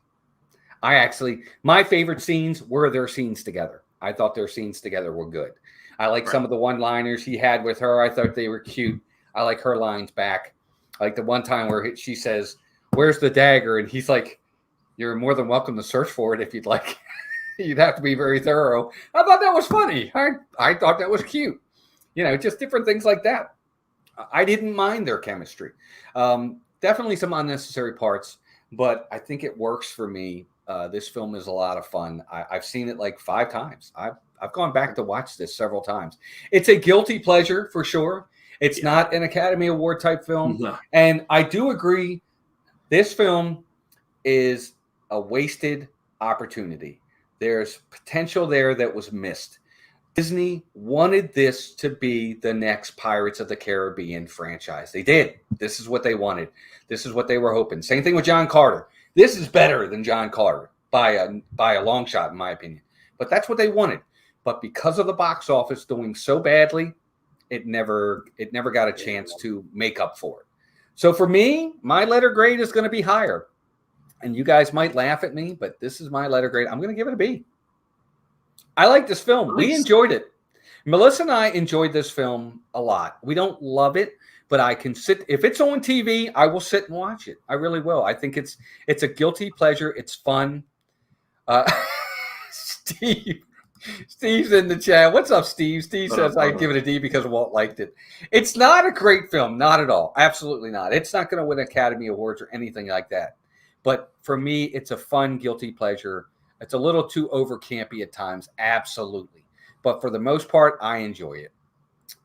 My favorite scenes were their scenes together. I thought their scenes together were good. I like some of the one-liners he had with her. I thought they were cute. I like her lines back. Like the one time where she says, "Where's the dagger?" And he's like, "You're more than welcome to search for it if you'd like." You'd have to be very thorough. I thought that was funny. I thought that was cute. Just different things like that. I didn't mind their chemistry. Definitely some unnecessary parts, but I think it works for me This film is a lot of fun. I've seen it like 5 times. I've gone back to watch this several times. It's a guilty pleasure for sure. It's not an Academy Award type film. No. And I do agree, this film is a wasted opportunity. There's potential there that was missed. Disney wanted this to be the next Pirates of the Caribbean franchise. They did. This is what they wanted. This is what they were hoping. Same thing with John Carter. This is better than John Carter by a long shot, in my opinion. But that's what they wanted. But because of the box office doing so badly, it never got a chance to make up for it. So for me, my letter grade is going to be higher. And you guys might laugh at me, but this is my letter grade. I'm going to give it a B. I like this film. Nice. We enjoyed it. Melissa and I enjoyed this film a lot. We don't love it, but I can sit. If it's on TV, I will sit and watch it. I really will. I think it's a guilty pleasure. It's fun. Steve's in the chat. What's up, Steve? Steve says I give it a D because Walt liked it. It's not a great film. Not at all. Absolutely not. It's not going to win Academy Awards or anything like that. But for me, it's a fun, guilty pleasure. It's a little too over campy at times. Absolutely. But for the most part, I enjoy it.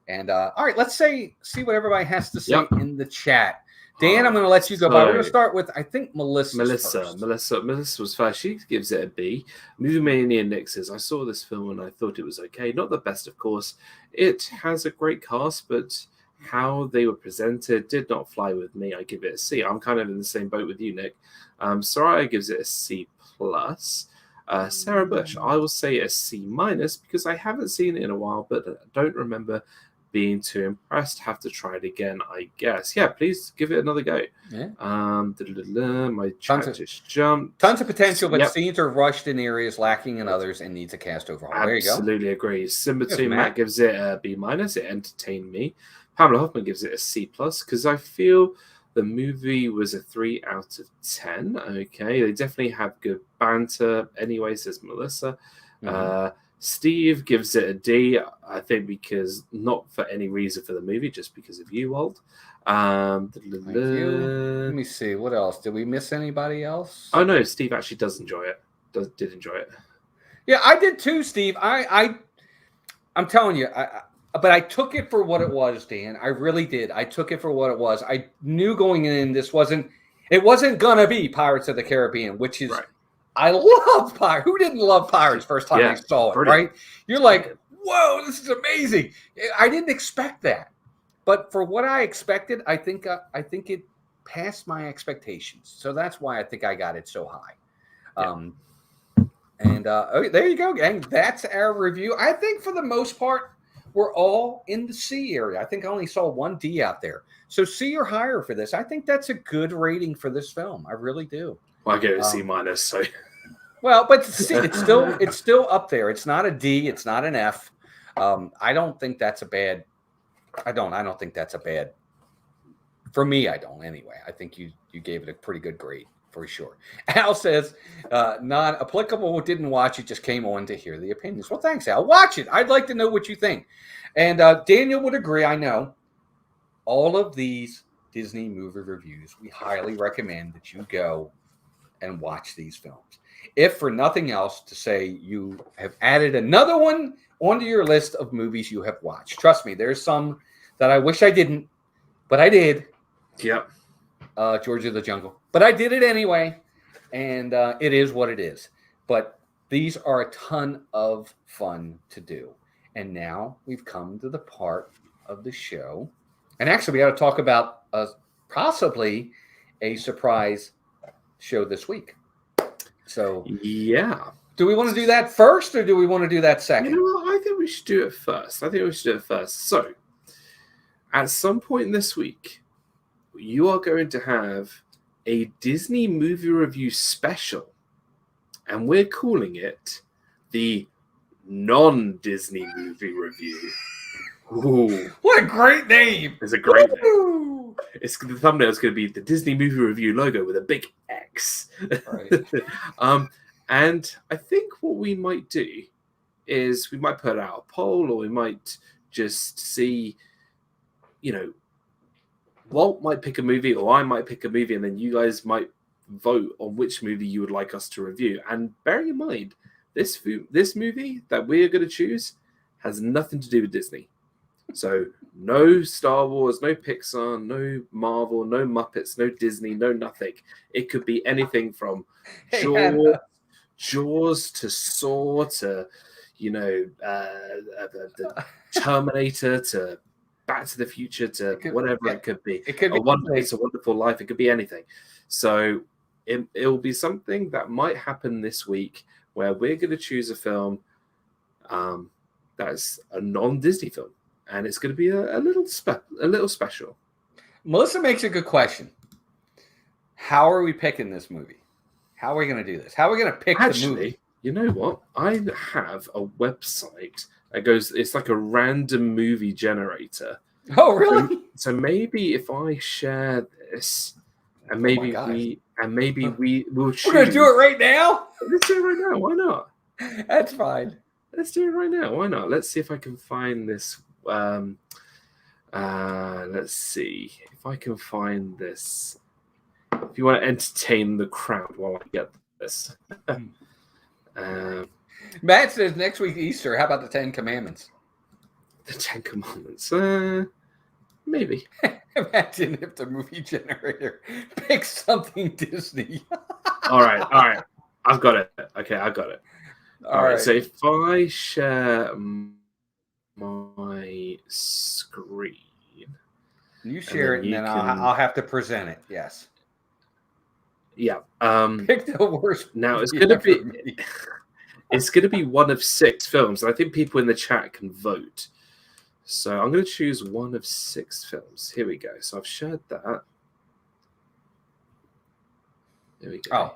And all right, let's see what everybody has to say in the chat. Dan, I'm going to let you go. But we're going to start with, I think, Melissa. Melissa was first. She gives it a B. Movie Mania Nick says, I saw this film and I thought it was okay. Not the best, of course. It has a great cast, but how they were presented did not fly with me. I give it a C. I'm kind of in the same boat with you, Nick. Soraya gives it a C+. Sarah Bush, I will say a C- because I haven't seen it in a while, but I don't remember being too impressed. Have to try it again, I guess. Yeah, please give it another go. Yeah. My chat just jumped. Tons of potential, but scenes are rushed in areas, lacking in others, and needs a cast overhaul. There you go. Absolutely agree. Sympathy Matt gives it a B-. It entertained me. Pamela Hoffman gives it a C+ because I feel the movie was a 3 out of 10. Okay, they definitely have good banter. Anyway, says Melissa. Steve gives it a D, I think, because not for any reason for the movie, just because of you, Walt. Thank you. Let me see. What else? Did we miss anybody else? Oh, no, Steve actually does enjoy it. Did enjoy it. Yeah, I did too, Steve. I'm telling you, but I took it for what it was, Dan. I really did. I took it for what it was. I knew going in it wasn't gonna be Pirates of the Caribbean, which is I love Pirates. Who didn't love Pirates first time I saw it, right? You're like, whoa, this is amazing. I didn't expect that. But for what I expected, I think it passed my expectations. So that's why I think I got it so high. There you go, gang. That's our review. I think for the most part, we're all in the C area. I think I only saw one D out there. So C or higher for this. I think that's a good rating for this film. I really do. Well, I get a C-. So. Well, but C, it's still up there. It's not a D. It's not an F. I don't think that's a bad. I don't think that's a bad. For me, I don't anyway. I think you gave it a pretty good grade for sure. Al says, not applicable. Didn't watch it. Just came on to hear the opinions. Well, thanks, Al. Watch it. I'd like to know what you think. And Daniel would agree. I know all of these Disney movie reviews. We highly recommend that you go and watch these films. If for nothing else, to say you have added another one onto your list of movies you have watched. Trust me, there's some that I wish I didn't, but I did. Yep. George of the Jungle. But I did it anyway, and it is what it is. But these are a ton of fun to do. And now we've come to the part of the show. And actually, we got to talk about possibly a surprise show this week. So, yeah. Do we want to do that first, or do we want to do that second? You know what? I think we should do it first. So, at some point this week, you are going to have a Disney movie review special, and we're calling it the non-Disney movie review. Ooh. What a great name! It's a great name. The thumbnail is going to be the Disney movie review logo with a big X. Right. And I think what we might do is we might put out a poll, or we might just see, Walt might pick a movie, or I might pick a movie, and then you guys might vote on which movie you would like us to review. And bearing in mind, this movie that we're going to choose has nothing to do with Disney. So no Star Wars, no Pixar, no Marvel, no Muppets, no Disney, no nothing. It could be anything from Jaws to Saw to, the Terminator to Back to the Future to whatever it could be. It could be It's a Wonderful Life. It could be anything. So it'll be something that might happen this week where we're going to choose a film that's a non-Disney film. And it's going to be a little special. Melissa makes a good question. How are we picking this movie? How are we going to do this? How are we going to pick the movie? You know what? I have a website that it's like a random movie generator. Oh, really? So maybe if I share this, and maybe we'll choose. We're going to do it right now? Let's do it right now. Why not? That's fine. Let's do it right now. Why not? Let's see if I can find this. Let's see if I can find this. If you want to entertain the crowd while I get this. Matt says next week Easter. How about the 10 Commandments? The 10 Commandments. Maybe. Imagine if the movie generator picks something Disney. All right. I've got it. Okay, I got it. All right. So if I share my screen, you share it, and then I'll have to present it. Yes. Yeah. Pick the worst. Now it's going to be one of 6 films. I think people in the chat can vote. So I'm going to choose one of 6 films. Here we go. So I've shared that. There we go. Oh,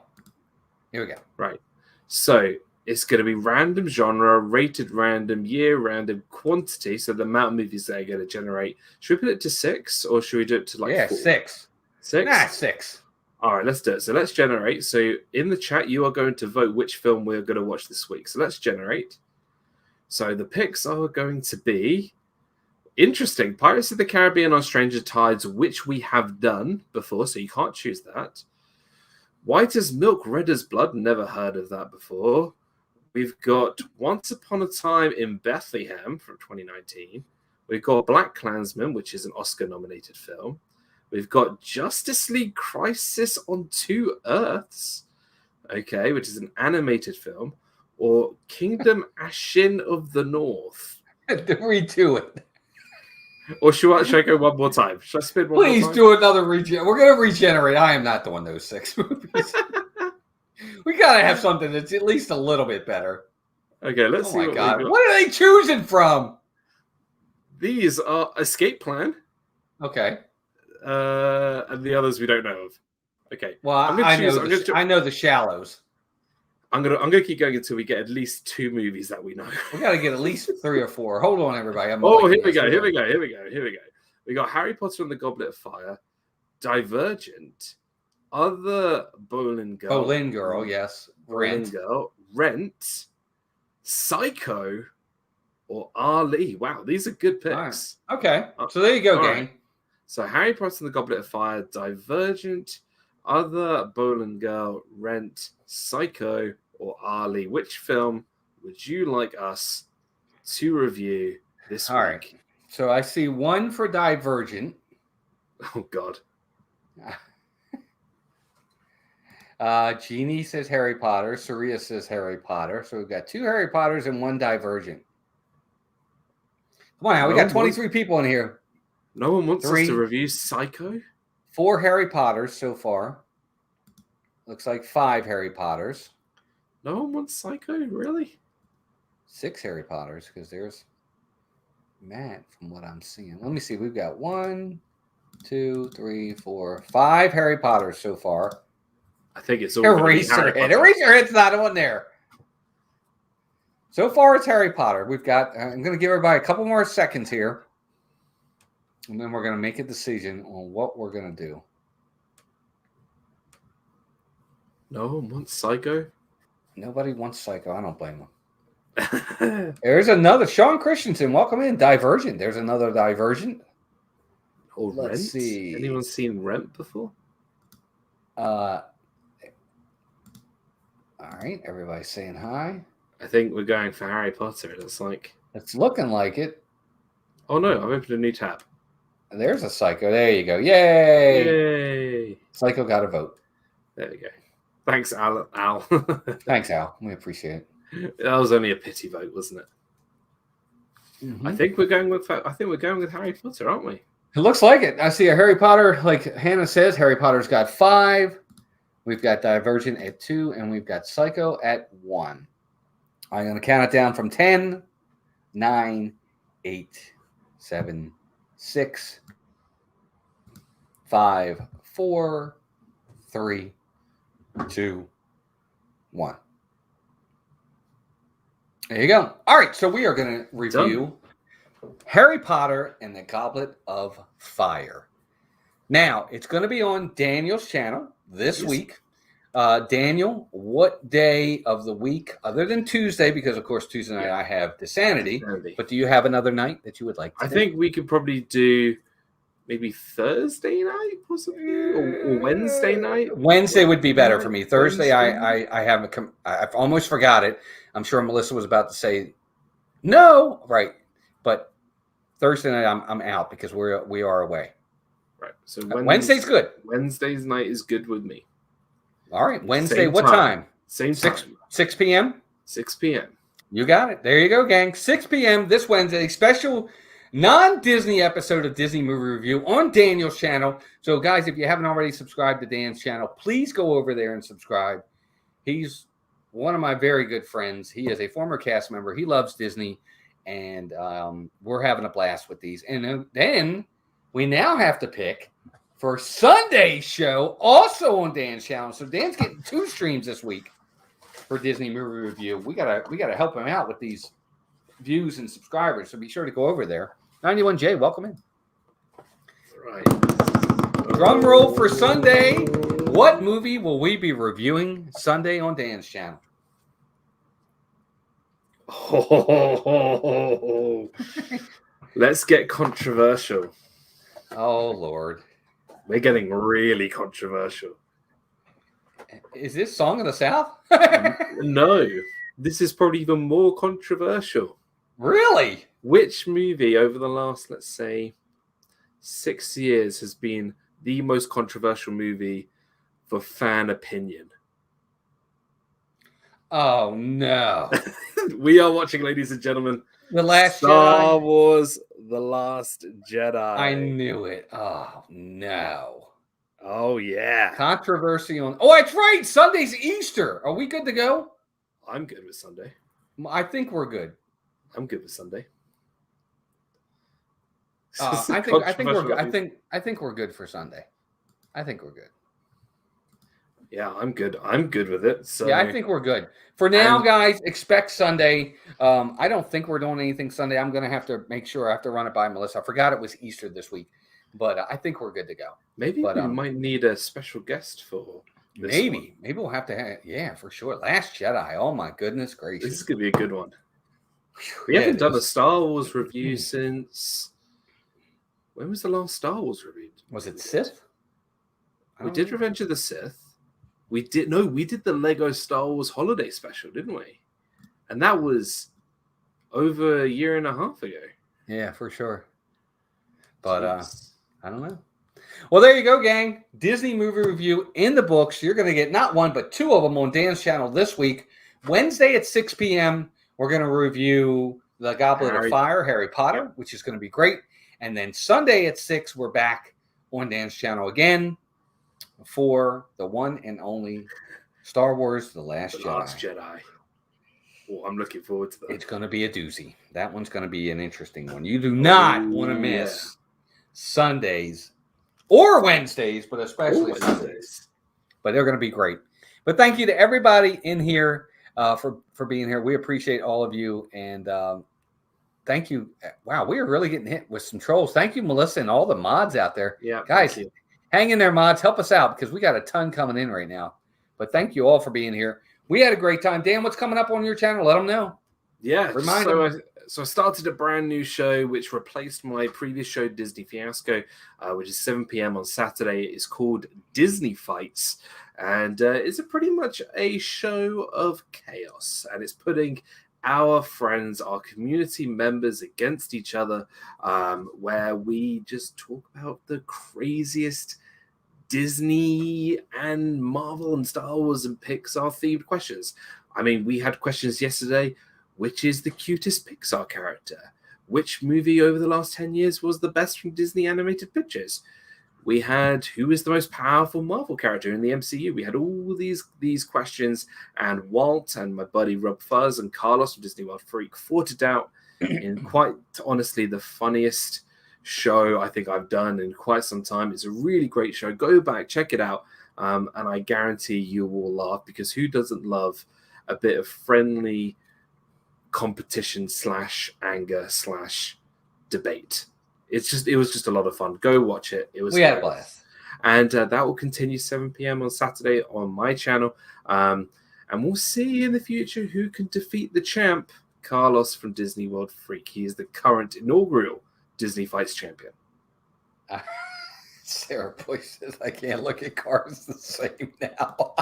here we go. Right. So it's going to be random genre, rated random, year random, quantity. So the amount of movies they're going to generate. Should we put it to 6 or should we do it to 4? 6. 6? Nah, 6. All right, let's do it. So let's generate. So in the chat, you are going to vote which film we're going to watch this week. So let's generate. So the picks are going to be interesting. Pirates of the Caribbean on Stranger Tides, which we have done before, so you can't choose that. White as Milk, Red as Blood. Never heard of that before. We've got Once Upon a Time in Bethlehem from 2019. We've got Black Klansman, which is an Oscar-nominated film. We've got Justice League Crisis on Two Earths, okay, which is an animated film, or Kingdom Ashin of the North. Redo it. Or should I go one more time? Should I spin one more time? Please do another regen. We're going to regenerate. I am not doing those 6 movies. We got to have something that's at least a little bit better. Okay, let's see. Oh, my God. What are they choosing from? These are Escape Plan. Okay. And the others we don't know of. Okay. Well, I know the Shallows. I'm gonna keep going until we get at least 2 movies that we know. We got to get at least 3 or 4. Hold on, everybody. Here we go. We got Harry Potter and the Goblet of Fire, Divergent, Other Boleyn Girl, yes. Rent, Psycho, or Ali. Wow, these are good picks. Right. Okay, so there you go, gang. Right. So Harry Potter and the Goblet of Fire, Divergent, Other Boleyn Girl, Rent, Psycho, or Ali. Which film would you like us to review this week? All right. So I see 1 for Divergent. Oh, God. Jeannie says Harry Potter. Saria says Harry Potter. So we've got 2 Harry Potters and 1 Divergent. Come on now. We got 23 people in here. No one wants us to review Psycho? 4 Harry Potters so far. Looks like 5 Harry Potters. No one wants Psycho? Really? 6 Harry Potters, because there's Matt from what I'm seeing. Let me see. We've got 1, 2, 3, 4, 5 Harry Potters so far. I think it's all Eraserhead. Eraserhead's not on there. So far, it's Harry Potter. We've got. I'm going to give everybody a couple more seconds here, and then we're going to make a decision on what we're going to do. No one wants Psycho. Nobody wants Psycho. I don't blame them. There's another Sean Christensen. Welcome in. Divergent. There's another Divergent. Or Let's see. Anyone seen Rent before? All right, everybody's saying hi. I think we're going for Harry Potter. It's like it's looking like it. Oh no, I've opened a new tab. There's a Psycho. There you go. Yay! Yay! Psycho got a vote. There we go. Thanks, Al. Thanks, Al. We appreciate it. That was only a pity vote, wasn't it? Mm-hmm. I think we're going with Harry Potter, aren't we? It looks like it. I see a Harry Potter, like Hannah says. Harry Potter's got 5. We've got Divergent at 2, and we've got Psycho at 1. I'm going to count it down from 10, 9, 8, 7, 6, 5, 4, 3, 2, 1. There you go. All right, so we are going to review Harry Potter and the Goblet of Fire. Now, it's going to be on Daniel's channel this week. Daniel, what day of the week, other than Tuesday, because, of course, Tuesday night I have Insanity, but do you have another night that you would like to do? I think we could probably do maybe Thursday night, possibly, or Wednesday night. Wednesday would be better for me. Thursday, I've almost forgot it. I'm sure Melissa was about to say no, right? But Thursday night, I'm out because we are away. Right. So Wednesday's good. Wednesday's night is good with me. All right. Wednesday, what time? Same time. 6 p.m.? 6 p.m. You got it. There you go, gang. 6 p.m. this Wednesday. Special non-Disney episode of Disney Movie Review on Daniel's channel. So, guys, if you haven't already subscribed to Dan's channel, please go over there and subscribe. He's one of my very good friends. He is a former cast member. He loves Disney, and we're having a blast with these. And then we now have to pick for Sunday's show, also on Dan's channel. So Dan's getting 2 streams this week for Disney Movie Review. We gotta help him out with these views and subscribers. So be sure to go over there. 91J, welcome in. Right. Drum roll for Sunday. What movie will we be reviewing Sunday on Dan's channel? Oh, let's get controversial. Oh, Lord. We're getting really controversial. Is this Song of the South? No. This is probably even more controversial. Really? Which movie over the last, let's say, 6 years has been the most controversial movie for fan opinion? Oh, no. We are watching, ladies and gentlemen, The Last Star Jedi. Wars The Last Jedi. I knew it. Oh, no. Oh, yeah. Controversy on... Oh, that's right. Sunday's Easter. Are we good to go? I'm good with Sunday. I think we're good. I'm good with Sunday. I think we're good. I think we're good for Sunday. I think we're good. Yeah, I'm good. I'm good with it. So yeah, I think we're good. For now, guys, expect Sunday. I don't think we're doing anything Sunday. I'm going to have to make sure I have to run it by Melissa. I forgot it was Easter this week, but I think we're good to go. Maybe we might need a special guest for this maybe we'll have to have, yeah, for sure. Last Jedi. Oh, my goodness gracious. This is going to be a good one. We haven't done a Star Wars review since... When was the last Star Wars review? Was it Sith? We did Revenge of the Sith. We did the Lego Star Wars holiday special, didn't we? And that was over a year and a half ago. Yeah, for sure. But I don't know. Well, there you go, gang. Disney Movie Review in the books. You're going to get not one, but 2 of them on Dan's channel this week. Wednesday at 6 p.m., we're going to review The Goblet of Fire, Harry Potter, which is going to be great. And then Sunday at 6, we're back on Dan's channel again for the one and only Star Wars, The Last Jedi. Oh, I'm looking forward to that. It's going to be a doozy. That one's going to be an interesting one. You do not want to miss Sundays or Wednesdays, but especially Sundays. But they're going to be great. But thank you to everybody in here for being here. We appreciate all of you. And thank you. Wow, we are really getting hit with some trolls. Thank you, Melissa, and all the mods out there. Yeah, guys, hang in there, mods. Help us out because we got a ton coming in right now. But thank you all for being here. We had a great time. Dan, what's coming up on your channel? Let them know. Yeah, Remind them. So I started a brand new show which replaced my previous show, Disney Fiasco, which is 7 p.m. on Saturday. It's called Disney Fights, and it's pretty much a show of chaos, and it's putting our friends, our community members against each other, where we just talk about the craziest Disney and Marvel and Star Wars and Pixar themed questions. I mean, we had questions yesterday. Which is the cutest Pixar character? Which movie over the last 10 years was the best from Disney animated pictures? We had who is the most powerful Marvel character in the MCU? We had all these questions, and Walt and my buddy Rob Fuzz and Carlos from Disney World Freak fought it out in quite honestly the funniest show I think I've done in quite some time. It's a really great show. Go back, check it out, and I guarantee you will laugh, because who doesn't love a bit of friendly competition / anger / debate? It was just a lot of fun. Go watch it. We had a blast, and that will continue 7 p.m. on Saturday on my channel. And we'll see in the future who can defeat the champ, Carlos from Disney World Freak. He is the current inaugural Disney Fights champion. Sarah Boy says I can't look at cars the same now.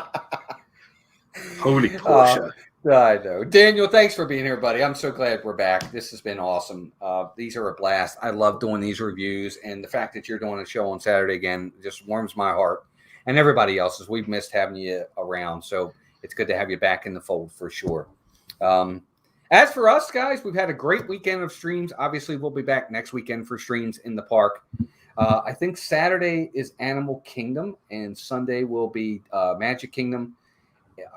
Holy Porsche. I know. Daniel, thanks for being here, buddy. I'm so glad we're back. This has been awesome. These are a blast. I love doing these reviews, and the fact that you're doing a show on Saturday again just warms my heart, and everybody else's. We've missed having you around, so it's good to have you back in the fold for sure. As for us, guys, we've had a great weekend of streams. Obviously, we'll be back next weekend for streams in the park. I think Saturday is Animal Kingdom, and Sunday will be Magic Kingdom.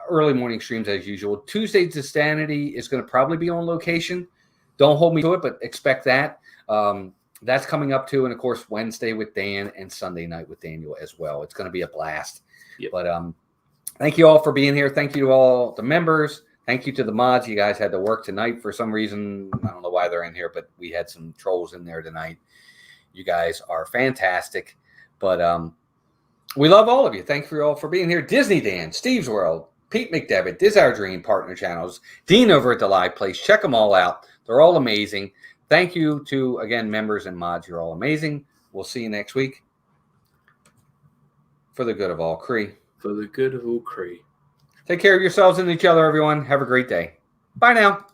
Early morning streams as usual. Tuesday's Insanity is going to probably be on location. Don't hold me to it, but expect that. That's coming up too. And of course, Wednesday with Dan and Sunday night with Daniel as well. It's going to be a blast. Yep. But thank you all for being here. Thank you to all the members. Thank you to the mods. You guys had to work tonight for some reason. I don't know why they're in here, but we had some trolls in there tonight. You guys are fantastic. But we love all of you. Thank you all for being here. Disney Dan, Steve's World, Pete McDevitt, This Our Dream partner channels, Dean over at the Live Place. Check them all out. They're all amazing. Thank you to, again, members and mods. You're all amazing. We'll see you next week. For the good of all Cree. For the good of all Cree. Take care of yourselves and each other, everyone. Have a great day. Bye now.